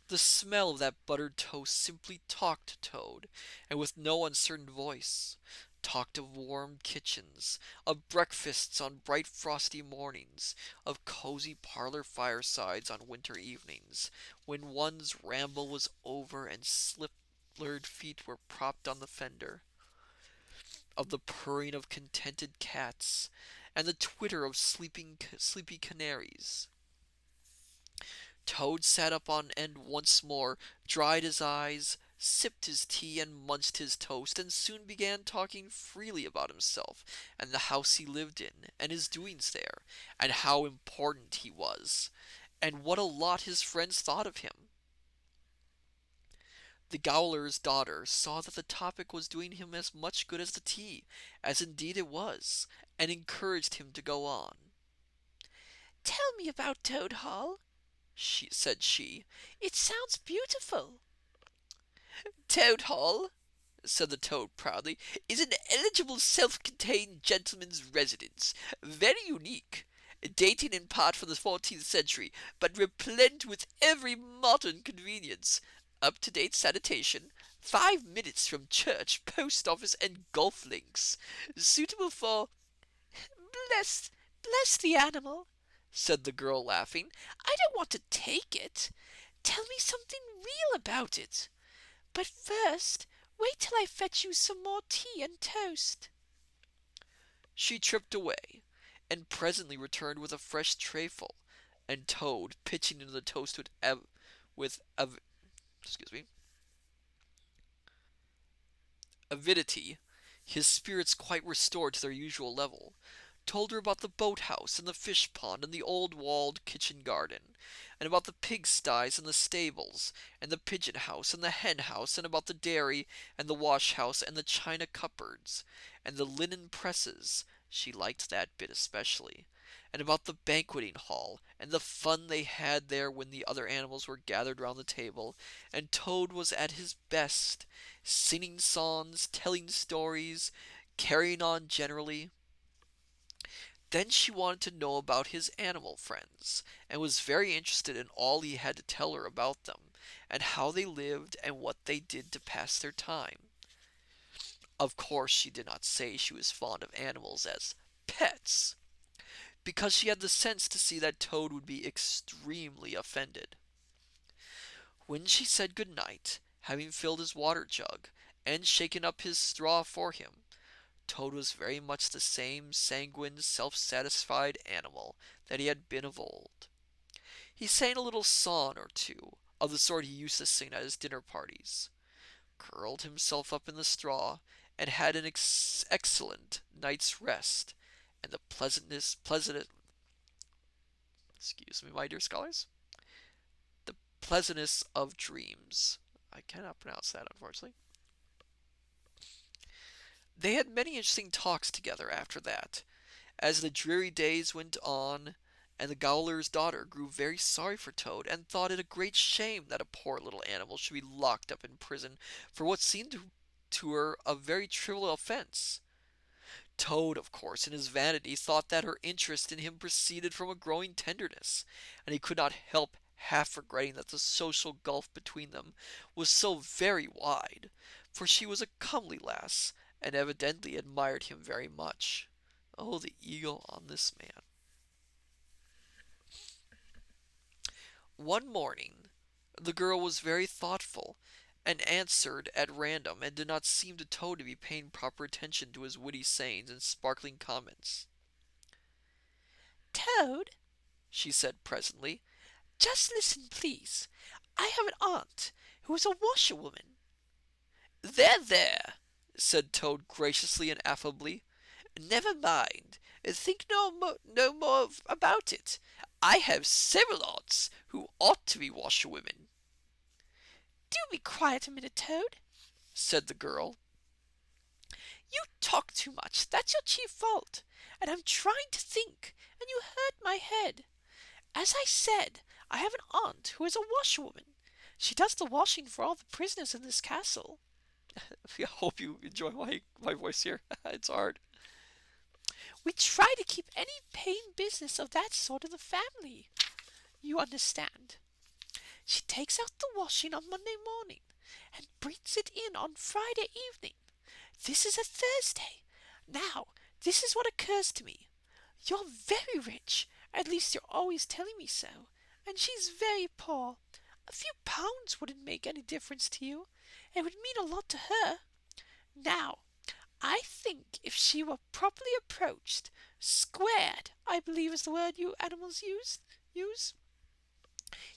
The smell of that buttered toast simply talked to Toad, and with no uncertain voice. Talked of warm kitchens, of breakfasts on bright frosty mornings, of cozy parlor firesides on winter evenings, when one's ramble was over and slippered feet were propped on the fender. Of the purring of contented cats, and the twitter of sleepy canaries. Toad sat up on end once more, dried his eyes, sipped his tea, and munched his toast, and soon began talking freely about himself, and the house he lived in, and his doings there, and how important he was, and what a lot his friends thought of him. The Gowler's daughter saw that the topic was doing him as much good as the tea, as indeed it was, and encouraged him to go on. "Tell me about Toad Hall," said she. It sounds beautiful. Toad Hall, said the toad proudly, is an eligible self-contained gentleman's residence, very unique, dating in part from the 14th century, but replete with every modern convenience. Up-to-date sanitation, 5 minutes from church, post office, and golf links. Suitable for... Bless, bless the animal, said the girl, laughing. I don't want to take it. Tell me something real about it. But first, wait till I fetch you some more tea and toast. She tripped away, and presently returned with a fresh trayful, and Toad, pitching into the toast with excuse me, avidity, his spirits quite restored to their usual level, told her about the boathouse and the fish pond and the old walled kitchen garden, and about the pigsties and the stables, and the pigeon house and the hen house, and about the dairy and the wash house and the china cupboards, and the linen presses, she liked that bit especially, and about the banqueting hall, and the fun they had there when the other animals were gathered round the table, and Toad was at his best, singing songs, telling stories, carrying on generally. Then she wanted to know about his animal friends, and was very interested in all he had to tell her about them, and how they lived, and what they did to pass their time. Of course she did not say she was fond of animals as pets, because she had the sense to see that Toad would be extremely offended. When she said good night, having filled his water jug, and shaken up his straw for him, Toad was very much the same sanguine, self-satisfied animal that he had been of old. He sang a little song or two, of the sort he used to sing at his dinner parties, curled himself up in the straw, and had an excellent night's rest, and the excuse me, my dear scholars, the pleasantest of dreams. I cannot pronounce that, unfortunately. They had many interesting talks together after that, as the dreary days went on, and the Gowler's daughter grew very sorry for Toad, and thought it a great shame that a poor little animal should be locked up in prison for what seemed to her a very trivial offence. Toad, of course, in his vanity, thought that her interest in him proceeded from a growing tenderness, and he could not help half regretting that the social gulf between them was so very wide, for she was a comely lass, and evidently admired him very much. Oh, the ego on this man. One morning the girl was very thoughtful, and answered at random, and did not seem to Toad to be paying proper attention to his witty sayings and sparkling comments. Toad, She said presently, just listen, please. I have an aunt who is a washerwoman. There, there, said Toad graciously and affably. Never mind. Think no more about it. I have several aunts who ought to be washerwomen, Do be quiet a minute, Toad, said the girl. You talk too much. That's your chief fault. And I'm trying to think, and you hurt my head. As I said, I have an aunt who is a washerwoman. She does the washing for all the prisoners in this castle. I hope you enjoy my voice here. It's hard. We try to keep any paying business of that sort in the family. You understand. She takes out the washing on Monday morning and brings it in on Friday evening. This is a Thursday. Now, this is what occurs to me. You're very rich, at least you're always telling me so, and she's very poor. A few pounds wouldn't make any difference to you. It would mean a lot to her. Now, I think if she were properly approached, squared, I believe is the word you animals use,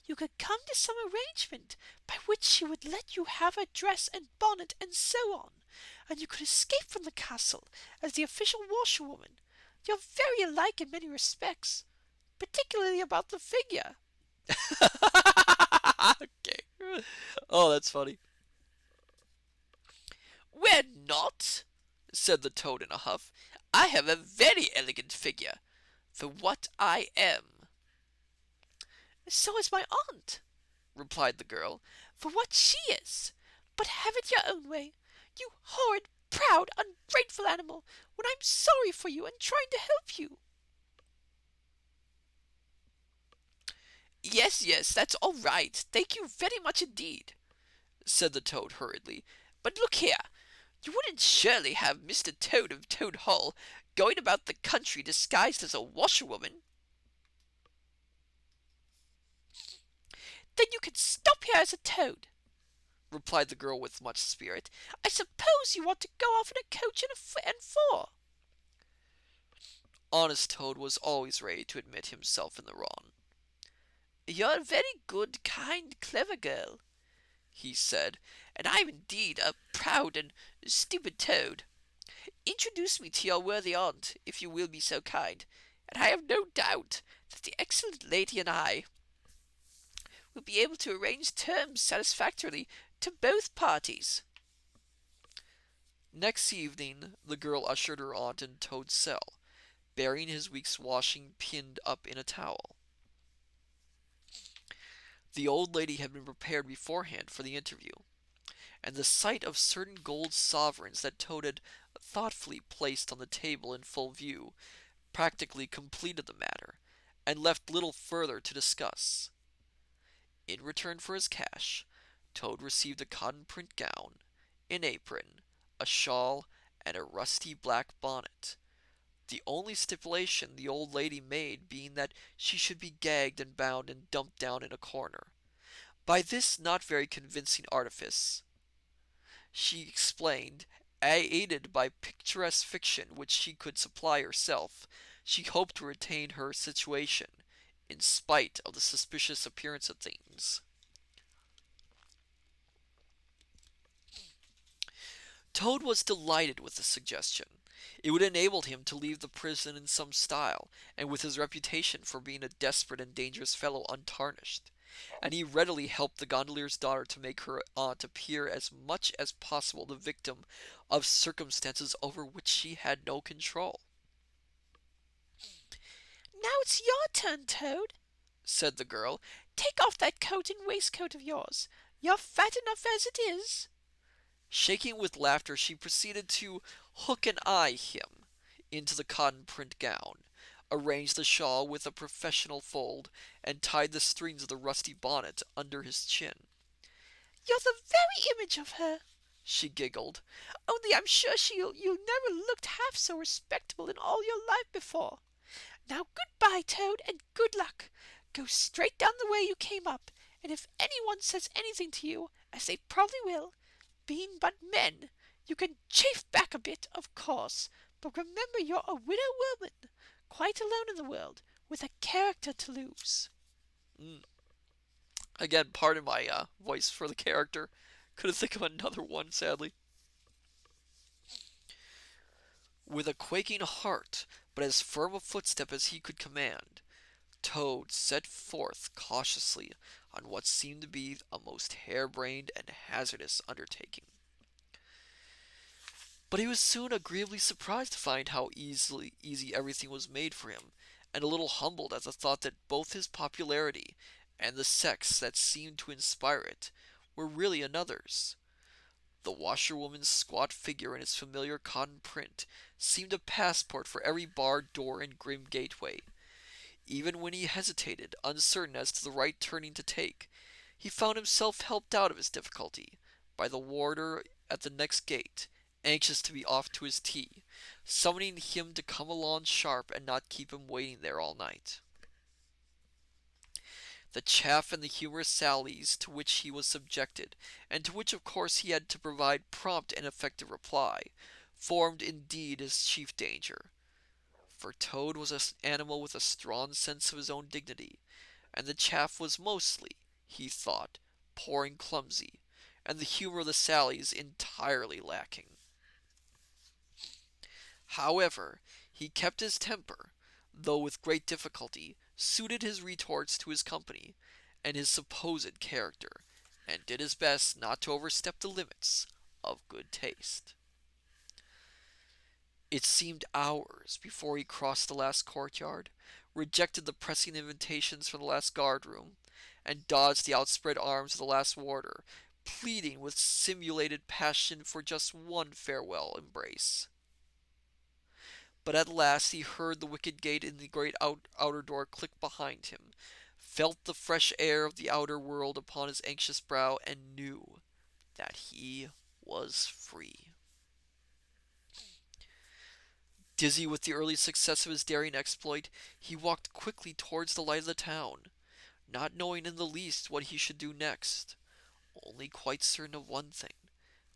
you could come to some arrangement by which she would let you have her dress and bonnet and so on, and you could escape from the castle as the official washerwoman. You're very alike in many respects, particularly about the figure. Okay. Oh, that's funny. We're not, said the Toad in a huff. I have a very elegant figure, for what I am. So is my aunt, replied the girl, for what she is. But have it your own way, you horrid, proud, ungrateful animal, when I'm sorry for you and trying to help you. Yes, yes, that's all right. Thank you very much indeed, said the Toad hurriedly. But look here, you wouldn't surely have Mr. Toad of Toad Hall going about the country disguised as a washerwoman? Then you can stop here as a toad, replied the girl with much spirit. I suppose you want to go off in a coach and four. Honest Toad was always ready to admit himself in the wrong. You're a very good, kind, clever girl, he said, and I'm indeed a proud and stupid toad. Introduce me to your worthy aunt, if you will be so kind, and I have no doubt that the excellent lady and I will be able to arrange terms satisfactorily to both parties. Next evening the girl ushered her aunt in Toad's cell, bearing his week's washing pinned up in a towel. The old lady had been prepared beforehand for the interview, and the sight of certain gold sovereigns that Toad had thoughtfully placed on the table in full view practically completed the matter, and left little further to discuss. In return for his cash, Toad received a cotton print gown, an apron, a shawl, and a rusty black bonnet, the only stipulation the old lady made being that she should be gagged and bound and dumped down in a corner. By this not very convincing artifice, she explained, aided by picturesque fiction which she could supply herself, she hoped to retain her situation, in spite of the suspicious appearance of things. Toad was delighted with the suggestion. It would enable him to leave the prison in some style, and with his reputation for being a desperate and dangerous fellow untarnished. And he readily helped the gondolier's daughter to make her aunt appear as much as possible the victim of circumstances over which she had no control. Now it's your turn, Toad, said the girl. Take off that coat and waistcoat of yours. You're fat enough as it is. Shaking with laughter, she proceeded to hook and eye him into the cotton print gown, arranged the shawl with a professional fold, and tied the strings of the rusty bonnet under his chin. You're the very image of her, she giggled. Only I'm sure you'll never looked half so respectable in all your life before. Now goodbye, Toad, and good luck. Go straight down the way you came up, and if anyone says anything to you, as they probably will, being but men, you can chafe back a bit, of course, but remember you're a widow woman, quite alone in the world, with a character to lose. Again, pardon my voice for the character. Couldn't think of another one, sadly. With a quaking heart, but as firm a footstep as he could command, Toad set forth cautiously on what seemed to be a most harebrained and hazardous undertaking. But he was soon agreeably surprised to find how easy everything was made for him, and a little humbled at the thought that both his popularity and the sex that seemed to inspire it were really another's. The washerwoman's squat figure in its familiar cotton print seemed a passport for every barred door and grim gateway. Even when he hesitated, uncertain as to the right turning to take, he found himself helped out of his difficulty by the warder at the next gate, anxious to be off to his tea, summoning him to come along sharp and not keep him waiting there all night. The chaff and the humorous sallies to which he was subjected, and to which of course he had to provide prompt and effective reply, formed indeed his chief danger. For Toad was an animal with a strong sense of his own dignity, and the chaff was mostly, he thought, poor and clumsy, and the humor of the sallies entirely lacking. However, he kept his temper, though with great difficulty, suited his retorts to his company and his supposed character, and did his best not to overstep the limits of good taste. It seemed hours before he crossed the last courtyard, rejected the pressing invitations from the last guard room, and dodged the outspread arms of the last warder, pleading with simulated passion for just one farewell embrace. But at last he heard the wicket gate in the great outer door click behind him, felt the fresh air of the outer world upon his anxious brow, and knew that he was free. Dizzy with the early success of his daring exploit, he walked quickly towards the light of the town, not knowing in the least what he should do next, only quite certain of one thing,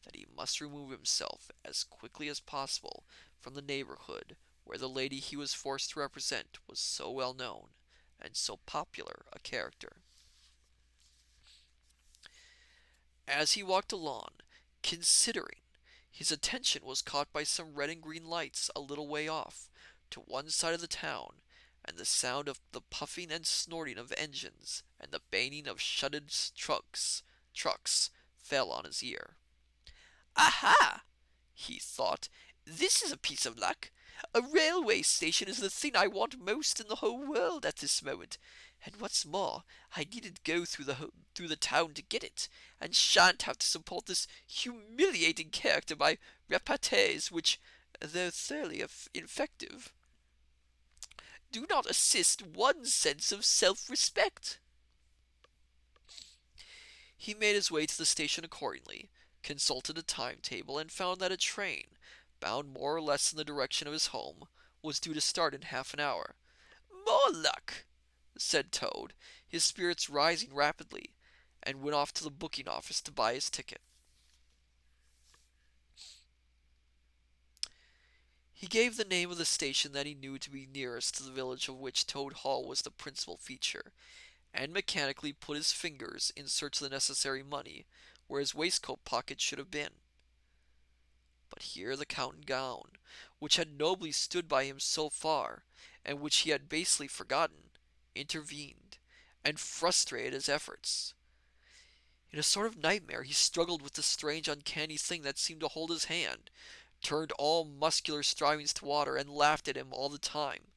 that he must remove himself as quickly as possible from the neighborhood where the lady he was forced to represent was so well known and so popular a character. As he walked along, considering, his attention was caught by some red and green lights a little way off, to one side of the town, and the sound of the puffing and snorting of engines and the banging of shuttered trucks fell on his ear. "Aha!" he thought, "this is a piece of luck. A railway station is the thing I want most in the whole world at this moment, and what's more, I needn't go through the town to get it, and shan't have to support this humiliating character by repartees which, though thoroughly effective, do not assist one's sense of self-respect." He made his way to the station accordingly, consulted a timetable, and found that a train, bound more or less in the direction of his home, was due to start in half an hour. "More luck!" said Toad, his spirits rising rapidly, and went off to the booking office to buy his ticket. He gave the name of the station that he knew to be nearest to the village of which Toad Hall was the principal feature, and mechanically put his fingers in search of the necessary money where his waistcoat pocket should have been. But here the coat and gown, which had nobly stood by him so far, and which he had basely forgotten, intervened, and frustrated his efforts. In a sort of nightmare he struggled with the strange uncanny thing that seemed to hold his hand, turned all muscular strivings to water, and laughed at him all the time,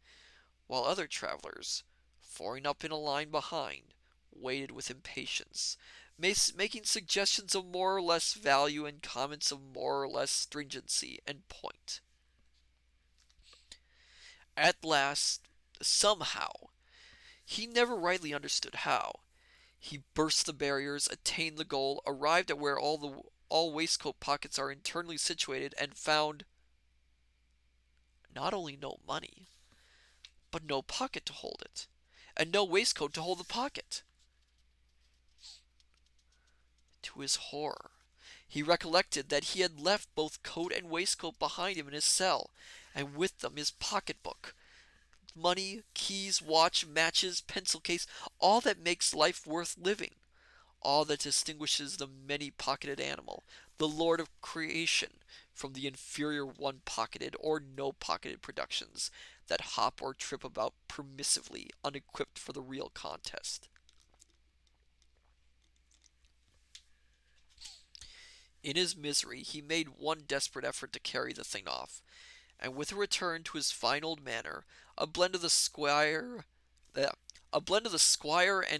while other travelers, forming up in a line behind, waited with impatience, making suggestions of more or less value and comments of more or less stringency and point. At last, somehow, he never rightly understood how, he burst the barriers, attained the goal, arrived at where all waistcoat pockets are internally situated, and found not only no money, but no pocket to hold it, and no waistcoat to hold the pocket. To his horror, he recollected that he had left both coat and waistcoat behind him in his cell, and with them his pocketbook, money, keys, watch, matches, pencil case, all that makes life worth living, all that distinguishes the many-pocketed animal, the lord of creation, from the inferior one-pocketed or no-pocketed productions that hop or trip about permissively, unequipped for the real contest. In his misery, he made one desperate effort to carry the thing off, and with a return to his fine old manner, a blend of the squire and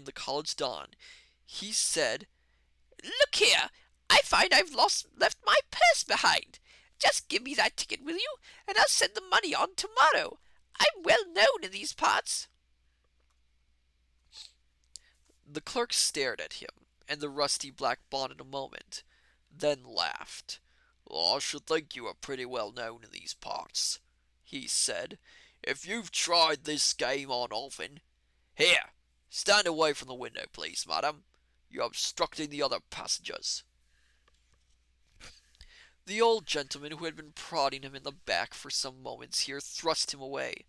the college don, he said, "Look here, I find I've left my purse behind. Just give me that ticket, will you, and I'll send the money on tomorrow. I'm well known in these parts." The clerk stared at him and the rusty black bonnet a moment, then laughed. "I should think you are pretty well known in these parts," he said, "if you've tried this game on often. Here, stand away from the window, please, madam. You're obstructing the other passengers." The old gentleman, who had been prodding him in the back for some moments here, thrust him away,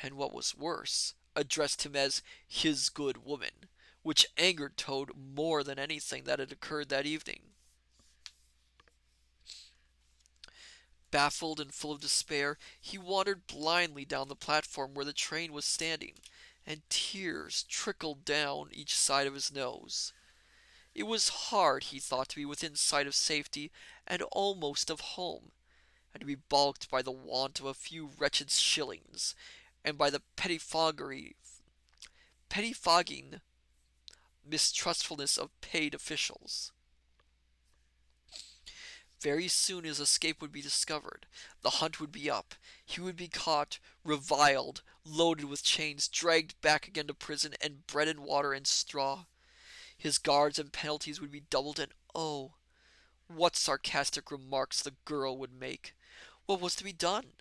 and what was worse, addressed him as his good woman, which angered Toad more than anything that had occurred that evening. Baffled and full of despair, he wandered blindly down the platform where the train was standing, and tears trickled down each side of his nose. It was hard, he thought, to be within sight of safety and almost of home, and to be balked by the want of a few wretched shillings, and by the pettifogging mistrustfulness of paid officials. Very soon his escape would be discovered. The hunt would be up. He would be caught, reviled, loaded with chains, dragged back again to prison, and bread and water and straw. His guards and penalties would be doubled, and oh, what sarcastic remarks the girl would make! What was to be done?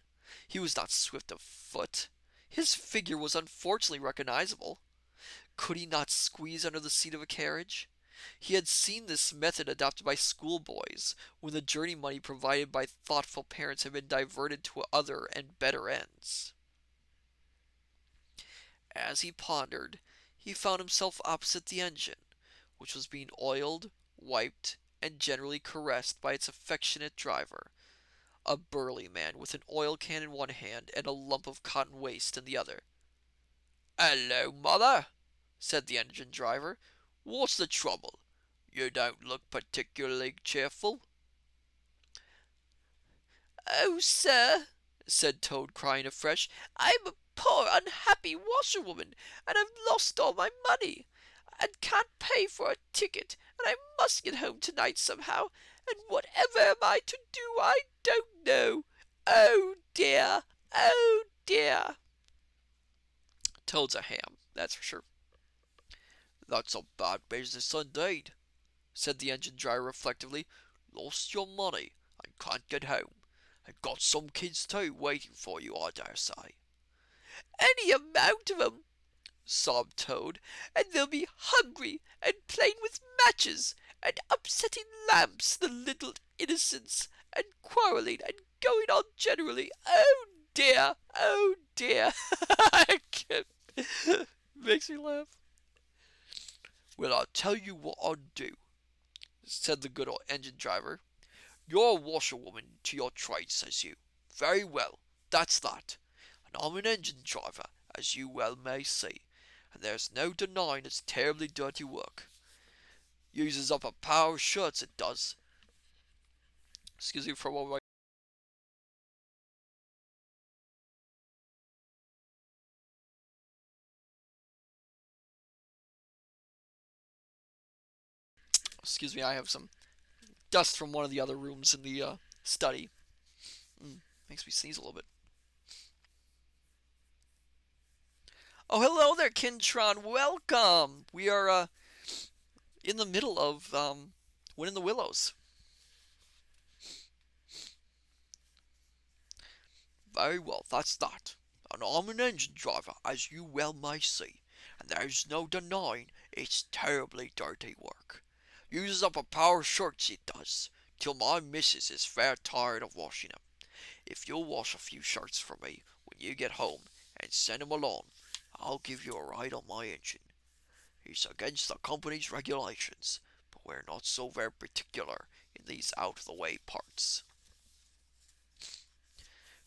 He was not swift of foot. His figure was unfortunately recognizable. Could he not squeeze under the seat of a carriage? He had seen this method adopted by schoolboys when the journey money provided by thoughtful parents had been diverted to other and better ends. As he pondered, he found himself opposite the engine, which was being oiled, wiped, and generally caressed by its affectionate driver, a burly man with an oil can in one hand and a lump of cotton waste in the other. "Hello, mother," said the engine driver. "What's the trouble? You don't look particularly cheerful." "Oh, sir," said Toad, crying afresh, "I'm a poor unhappy washerwoman, and I've lost all my money, and can't pay for a ticket, and I must get home tonight somehow, and whatever am I to do, I don't know. Oh dear, oh dear." Toad's a ham, that's for sure. "That's a bad business indeed," said the engine driver reflectively. "Lost your money, and can't get home, and got some kids too waiting for you, I dare say." "Any amount of 'em," sobbed Toad, "and they'll be hungry, and playing with matches, and upsetting lamps, the little innocents, and quarrelling, and going on generally. Oh dear, oh dear." Makes me laugh. "Well, I'll tell you what I'll do," said the good old engine driver. "You're a washerwoman to your trade, says you. Very well, that's that. And I'm an engine driver, as you well may see, and there's no denying it's terribly dirty work. Uses up a power of shirts, it does." Excuse me for a moment. Excuse me, I have some dust from one of the other rooms in the study. Makes me sneeze a little bit. Oh, hello there, Kintron. Welcome. We are in the middle of winning the Willows. Very well, that's that. And I'm an engine driver, as you well may see, and there's no denying it's terribly dirty work. Uses up a power of shirts, it does, till my missus is fair tired of washing 'em. If you'll wash a few shirts for me when you get home, and send 'em along, I'll give you a ride on my engine. It's against the company's regulations, but we're not so very particular in these out-of-the-way parts."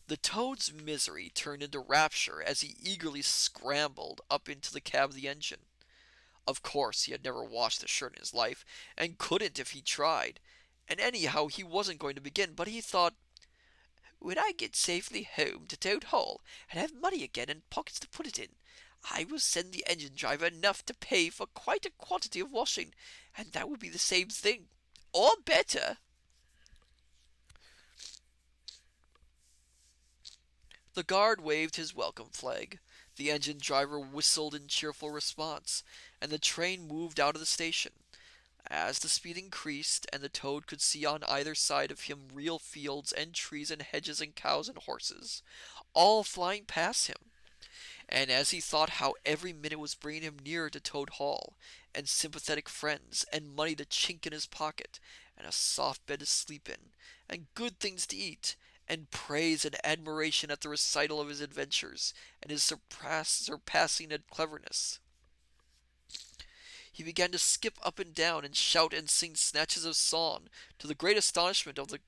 The Toad's misery turned into rapture as he eagerly scrambled up into the cab of the engine. Of course, he had never washed a shirt in his life, and couldn't if he tried. And anyhow, he wasn't going to begin, but he thought, "When I get safely home to Toad Hall, and have money again and pockets to put it in, I will send the engine driver enough to pay for quite a quantity of washing, and that will be the same thing, or better." The guard waved his welcome flag, the engine driver whistled in cheerful response, and the train moved out of the station. As the speed increased, and the Toad could see on either side of him real fields and trees and hedges and cows and horses, all flying past him, and as he thought how every minute was bringing him nearer to Toad Hall, and sympathetic friends, and money to chink in his pocket, and a soft bed to sleep in, and good things to eat, and praise and admiration at the recital of his adventures, and his surpassing cleverness, he began to skip up and down and shout and sing snatches of song, to the great astonishment of the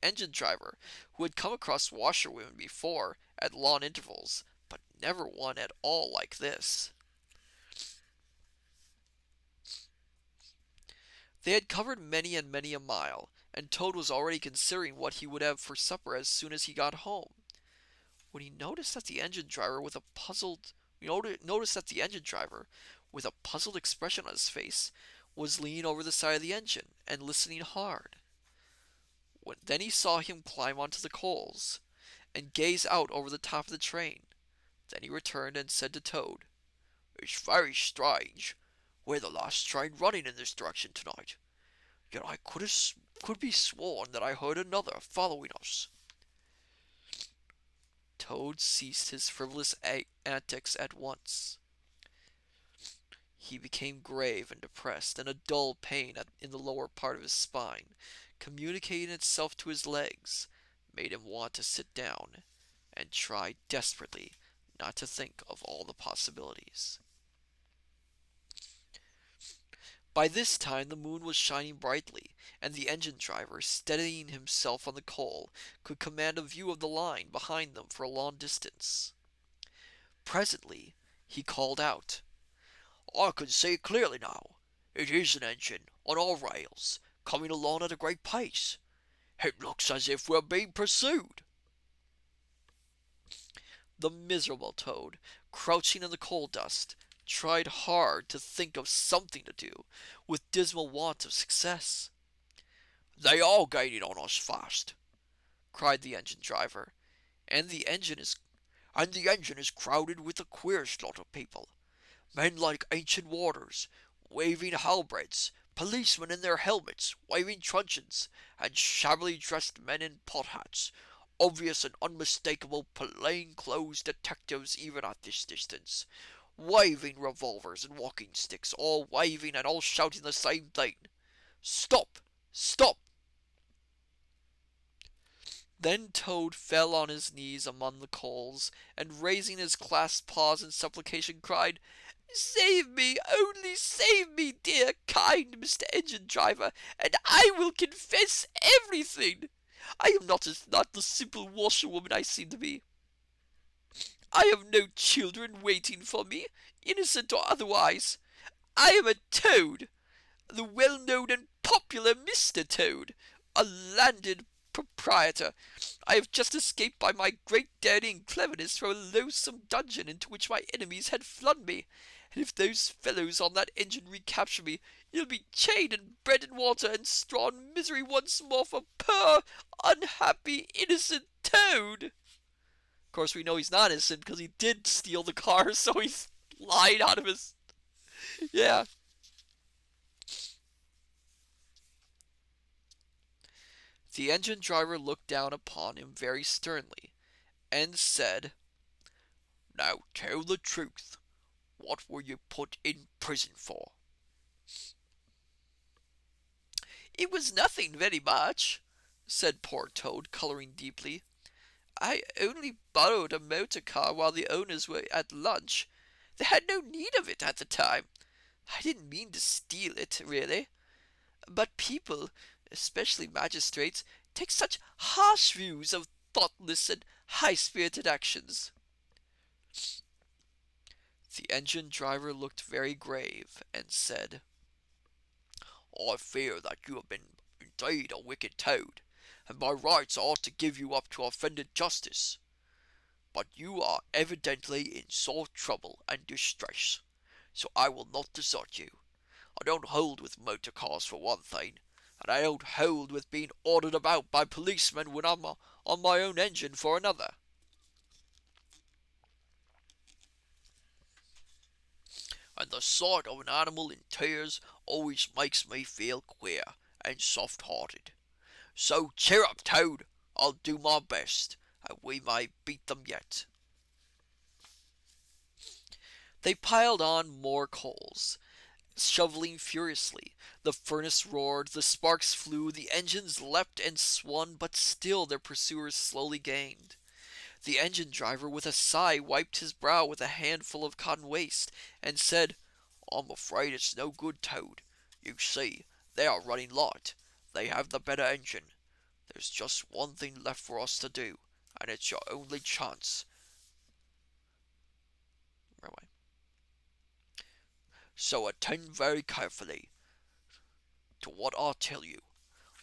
engine driver, who had come across washerwomen before at long intervals, but never one at all like this. They had covered many and many a mile, and Toad was already considering what he would have for supper as soon as he got home, when he noticed that the engine driver with a puzzled noticed that the engine driver with a puzzled expression on his face was leaning over the side of the engine and listening hard. Then he saw him climb onto the coals and gaze out over the top of the train. Then he returned and said to Toad, "It's very strange. We're the last train running in this direction tonight. Yet I could be sworn that I heard another following us." Toad ceased his frivolous antics at once. He became grave and depressed, and a dull pain in the lower part of his spine, communicating itself to his legs, made him want to sit down and try desperately not to think of all the possibilities. By this time the moon was shining brightly, and the engine driver, steadying himself on the coal, could command a view of the line behind them for a long distance. Presently he called out, "I can see it clearly now. It is an engine, on all rails, coming along at a great pace. It looks as if we're being pursued." The miserable Toad, crouching in the coal dust, tried hard to think of something to do, with dismal want of success. "They are gaining on us fast," cried the engine driver, and the engine is crowded with the queerest lot of people. Men like ancient warders, waving halberds, policemen in their helmets, waving truncheons, and shabbily dressed men in pot hats, obvious and unmistakable plain-clothes detectives even at this distance, waving revolvers and walking sticks, all waving and all shouting the same thing. "Stop! Stop!" Then Toad fell on his knees among the coals, and raising his clasped paws in supplication, cried, "Save me, only save me, dear, kind Mr. Engine Driver, and I will confess everything. I am not the simple washerwoman I seem to be. I have no children waiting for me, innocent or otherwise. I am a Toad, the well-known and popular Mr. Toad, a landed proprietor. I have just escaped by my great daring and cleverness from a loathsome dungeon into which my enemies had flung me, and if those fellows on that engine recapture me, you'll be chained and bread and water and straw in misery once more for poor, unhappy, innocent Toad." Of course, we know he's not innocent because he did steal the car, so he's lying out of his... Yeah. The engine driver looked down upon him very sternly, and said, "Now tell the truth. What were you put in prison for?" "It was nothing very much," said poor Toad, colouring deeply. "I only borrowed a motor car while the owners were at lunch. They had no need of it at the time. I didn't mean to steal it, really. But people, especially magistrates, take such harsh views of thoughtless and high-spirited actions." The engine driver looked very grave, and said, "I fear that you have been indeed a wicked Toad, and by rights I ought to give you up to offended justice. But you are evidently in sore trouble and distress, so I will not desert you. I don't hold with motor cars for one thing, and I don't hold with being ordered about by policemen when I'm on my own engine for another. And the sight of an animal in tears always makes me feel queer and soft-hearted. So cheer up, Toad. I'll do my best, and we may beat them yet." They piled on more coals, shoveling furiously. The furnace roared, the sparks flew, the engines leapt and swung, but still their pursuers slowly gained. The engine driver, with a sigh, wiped his brow with a handful of cotton waste, and said, "I'm afraid it's no good, Toad. You see, they are running light. They have the better engine. There's just one thing left for us to do, and it's your only chance. So attend very carefully to what I tell you.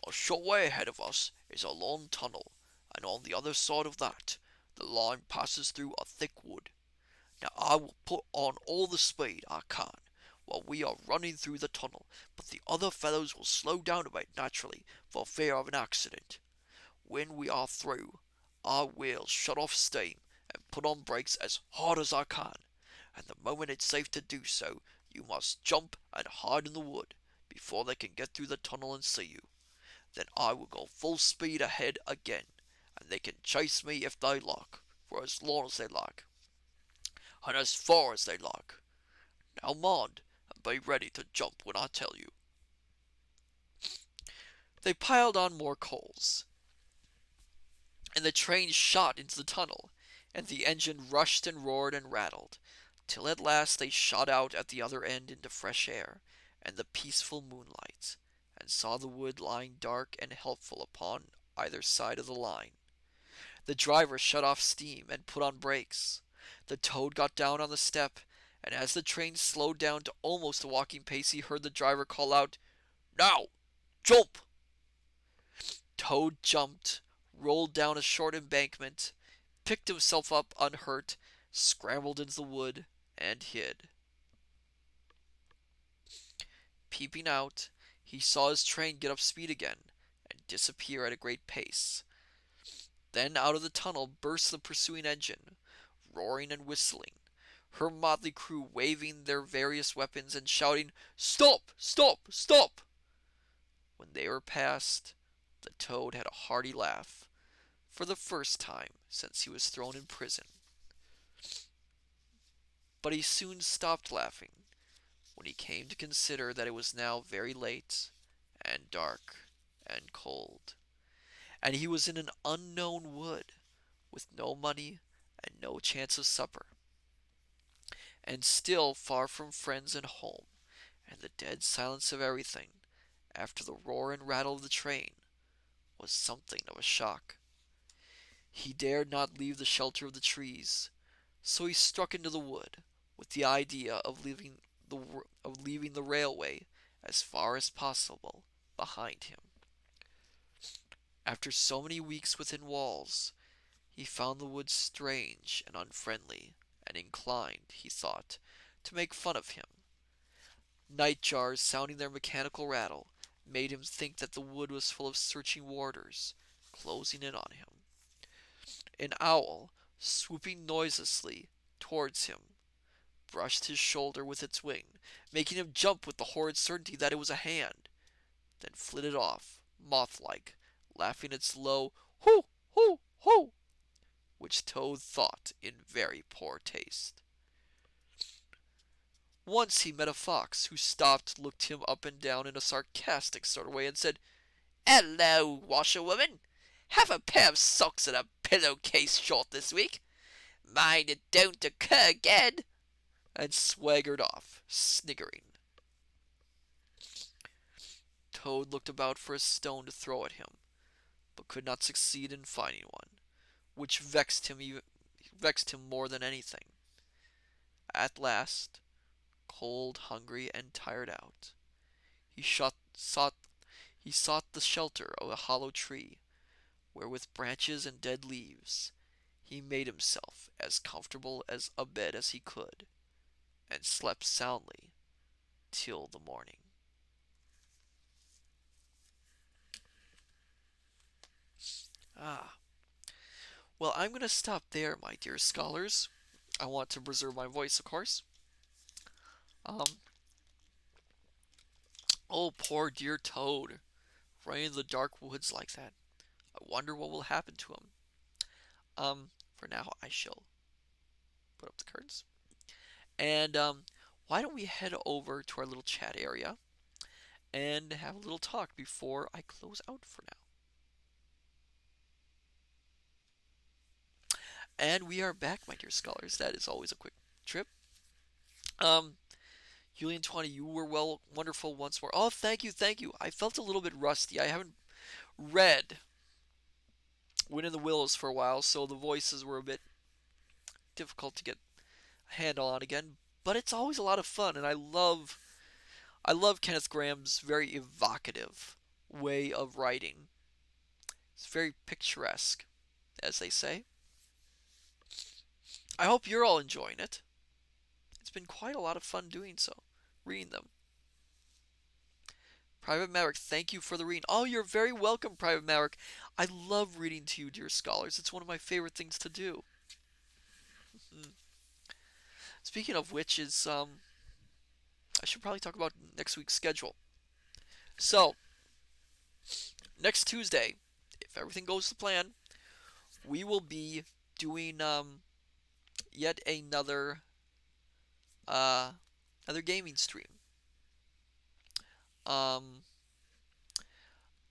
A short way ahead of us is a long tunnel, and on the other side of that The line passes through a thick wood. Now I will put on all the speed I can while we are running through the tunnel, but the other fellows will slow down a bit naturally for fear of an accident. When we are through, I will shut off steam and put on brakes as hard as I can, and the moment it's safe to do so, you must jump and hide in the wood before they can get through the tunnel and see you. Then I will go full speed ahead again, and they can chase me if they like, for as long as they like, and as far as they like. Now mind, and be ready to jump when I tell you." They piled on more coals, and the train shot into the tunnel, and the engine rushed and roared and rattled, till at last they shot out at the other end into fresh air and the peaceful moonlight, and saw the wood lying dark and helpful upon either side of the line. The driver shut off steam and put on brakes. The Toad got down on the step, and as the train slowed down to almost a walking pace, he heard the driver call out, "Now, jump!" Toad jumped, rolled down a short embankment, picked himself up unhurt, scrambled into the wood, and hid. Peeping out, he saw his train get up speed again and disappear at a great pace. Then out of the tunnel burst the pursuing engine, roaring and whistling, her motley crew waving their various weapons and shouting, "Stop! Stop! Stop!" When they were past, the Toad had a hearty laugh, for the first time since he was thrown in prison. But he soon stopped laughing when he came to consider that it was now very late and dark and cold, and he was in an unknown wood, with no money and no chance of supper, and still far from friends and home, and the dead silence of everything, after the roar and rattle of the train, was something of a shock. He dared not leave the shelter of the trees, so he struck into the wood, with the idea of leaving the railway as far as possible behind him. After so many weeks within walls, he found the woods strange and unfriendly, and inclined, he thought, to make fun of him. Night jars sounding their mechanical rattle made him think that the wood was full of searching warders, closing in on him. An owl, swooping noiselessly towards him, brushed his shoulder with its wing, making him jump with the horrid certainty that it was a hand, then flitted off, moth-like, laughing its low "hoo, hoo, hoo," which Toad thought in very poor taste. Once he met a fox, who stopped, looked him up and down in a sarcastic sort of way, and said, "Hello, washerwoman! Have a pair of socks and a pillowcase short this week. Mind it don't occur again," and swaggered off, sniggering. Toad looked about for a stone to throw at him, but could not succeed in finding one, which vexed him more than anything. At last, cold, hungry, and tired out, he sought the shelter of a hollow tree, where with branches and dead leaves he made himself as comfortable as a bed as he could, and slept soundly till the morning. Ah, well, I'm going to stop there, my dear scholars. I want to preserve my voice, of course. Um, oh, poor dear Toad, running in the dark woods like that. I wonder what will happen to him. For now, I shall put up the curtains. And, why don't we head over to our little chat area and have a little talk before I close out for now. And we are back, my dear scholars. That is always a quick trip. Julian 20, you were wonderful once more. Oh, thank you, thank you. I felt a little bit rusty. I haven't read Wind in the Willows for a while, so the voices were a bit difficult to get a handle on again. But it's always a lot of fun, and I love Kenneth Graham's very evocative way of writing. It's very picturesque, as they say. I hope you're all enjoying it. It's been quite a lot of fun doing so, reading them. Private Maverick, thank you for the reading. Oh, you're very welcome, Private Maverick. I love reading to you, dear scholars. It's one of my favorite things to do. Mm. Speaking of which, I should probably talk about next week's schedule. So, next Tuesday, if everything goes to plan, we will be doing yet uh, another gaming stream. Um,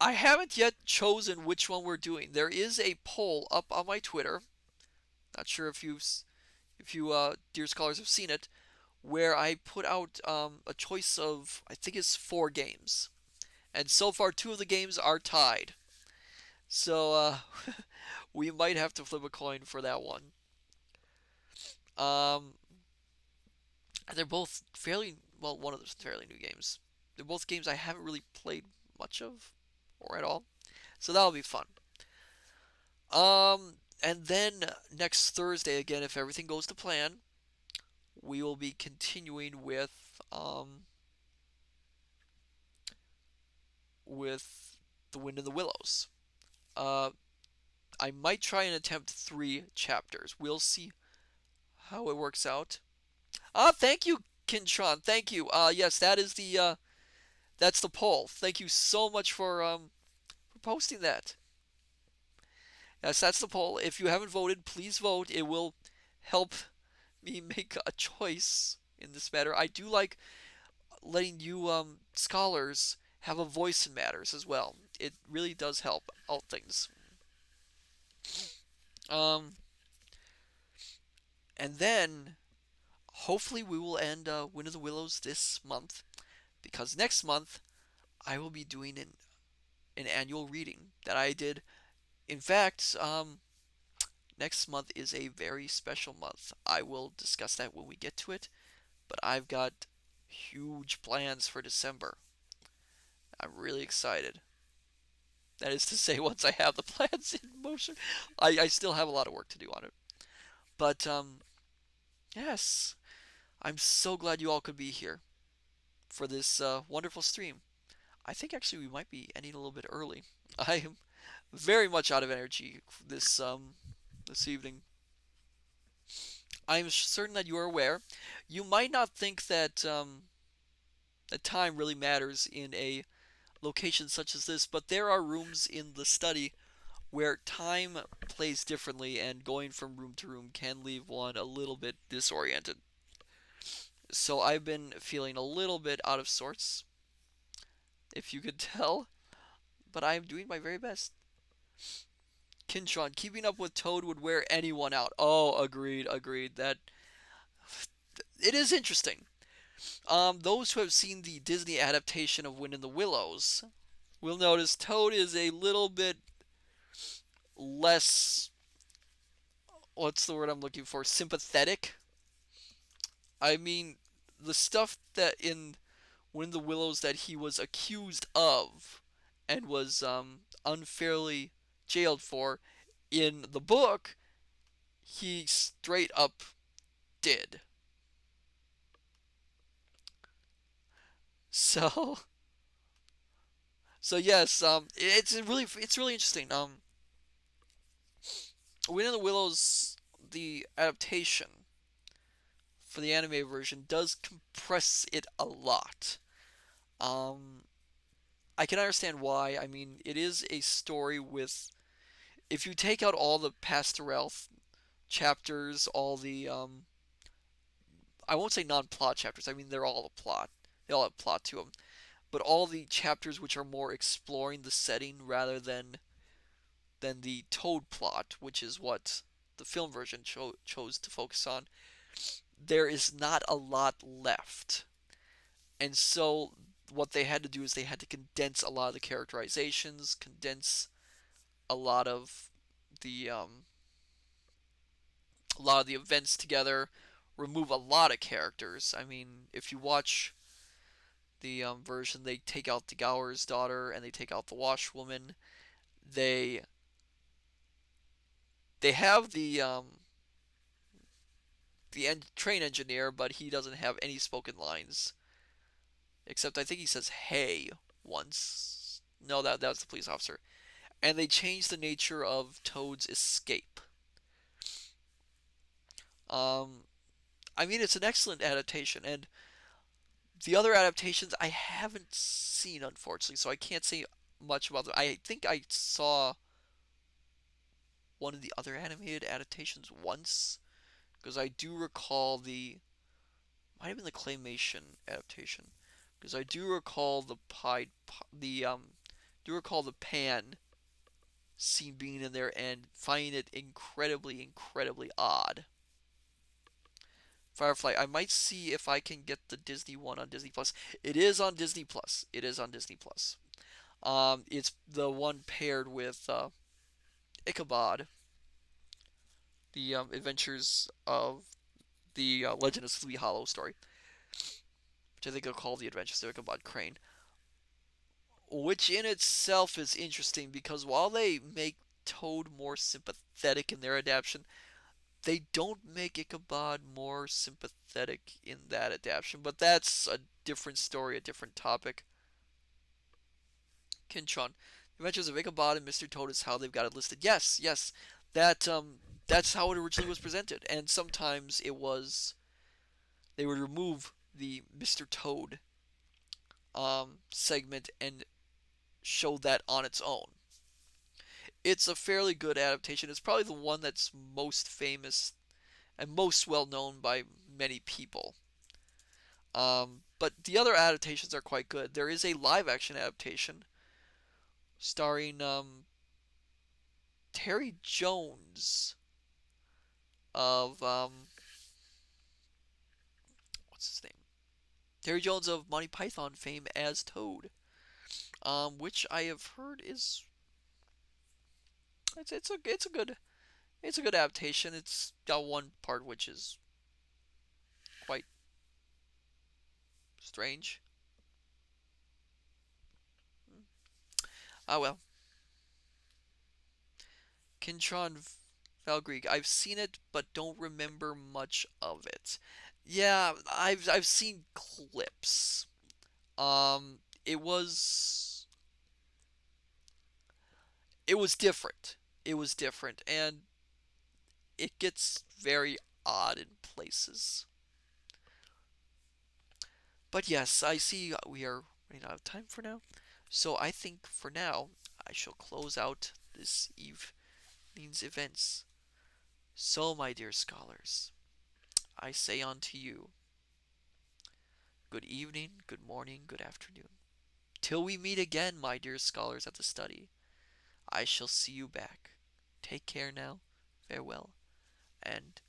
I haven't yet chosen which one we're doing. There is a poll up on my Twitter. Not sure if you dear scholars have seen it, where I put out a choice of I think it's 4 games, and so far 2 of the games are tied. So we might have to flip a coin for that one. Um, they're both fairly well. One of them's fairly new games. They're both games I haven't really played much of, or at all. So that'll be fun. And then next Thursday again, if everything goes to plan, we will be continuing with the Wind in the Willows. Uh, I might try and attempt 3 chapters. We'll see how it works out. Thank you, Kintron. Thank you. Yes, that's the poll. Thank you so much for posting that. Yes, that's the poll. If you haven't voted, please vote. It will help me make a choice in this matter. I do like letting you scholars have a voice in matters as well. It really does help out things. Um, and then hopefully we will end Wind of the Willows this month because next month I will be doing an annual reading that I did. In fact, next month is a very special month. I will discuss that when we get to it, but I've got huge plans for December. I'm really excited. That is to say, once I have the plans in motion, I still have a lot of work to do on it. But yes, I'm so glad you all could be here for this wonderful stream. I think actually we might be ending a little bit early. I am very much out of energy this evening. I'm certain that you are aware. You might not think that time really matters in a location such as this, but there are rooms in the study where time plays differently, and going from room to room can leave one a little bit disoriented. So I've been feeling a little bit out of sorts, if you could tell, but I'm doing my very best. Kintron, keeping up with Toad would wear anyone out. Oh, agreed, agreed. That it is interesting. Those who have seen the Disney adaptation of Wind in the Willows will notice Toad is a little bit less. What's the word I'm looking for? Sympathetic. I mean, the stuff that in Wind in the Willows that he was accused of and was unfairly jailed for, in the book, he straight up did. So, so yes, it's really interesting. Wind in the Willows, the adaptation for the anime version does compress it a lot. Um, I can understand why. I mean, it is a story with. If you take out all the pastoral chapters, all the I won't say non-plot chapters. I mean, they're all a plot. They all have plot to them. But all the chapters which are more exploring the setting rather than the Toad plot, which is what the film version chose to focus on, there is not a lot left. And so what they had to do is they had to condense a lot of the characterizations, condense a lot of the events together, remove a lot of characters. I mean, if you watch the version, they take out the Gower's daughter and they take out the washwoman. They they have train engineer, but he doesn't have any spoken lines. Except I think he says "hey" once. No, that was the police officer. And they changed the nature of Toad's escape. Um, I mean, it's an excellent adaptation, and the other adaptations I haven't seen, unfortunately, so I can't say much about them. I think I saw one of the other animated adaptations once, because I do recall might have been the claymation adaptation, because I do recall do recall the pan scene being in there and finding it incredibly, incredibly odd. Firefly. I might see if I can get the Disney one on Disney Plus. It is on Disney Plus. It is on Disney Plus. It's the one paired with Ichabod, the Adventures of the Legend of Sleepy Hollow story, which I think they'll call the Adventures of Ichabod Crane, which in itself is interesting because while they make Toad more sympathetic in their adaptation, they don't make Ichabod more sympathetic in that adaptation. But that's a different story, a different topic. Kintron. The Adventures of Ichabod and Mr. Toad is how they've got it listed. Yes, yes, that that's how it originally was presented, and sometimes they would remove the Mr. Toad segment and show that on its own. It's a fairly good adaptation. It's probably the one that's most famous and most well known by many people. But the other adaptations are quite good. There is a live action adaptation starring Terry Jones of what's his name? Terry Jones of Monty Python fame as Toad, which I have heard is it's a good adaptation. It's got one part which is quite strange. Ah well, Kintron Valgreek. I've seen it, but don't remember much of it. Yeah, I've seen clips. Um, it was it was different. It was different, and it gets very odd in places. But yes, I see we are running out of time for now. So I think for now I shall close out this evening's events. So, my dear scholars, I say unto you, good evening, good morning, good afternoon. Till we meet again, my dear scholars at the study, I shall see you back. Take care now, farewell, and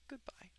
goodbye.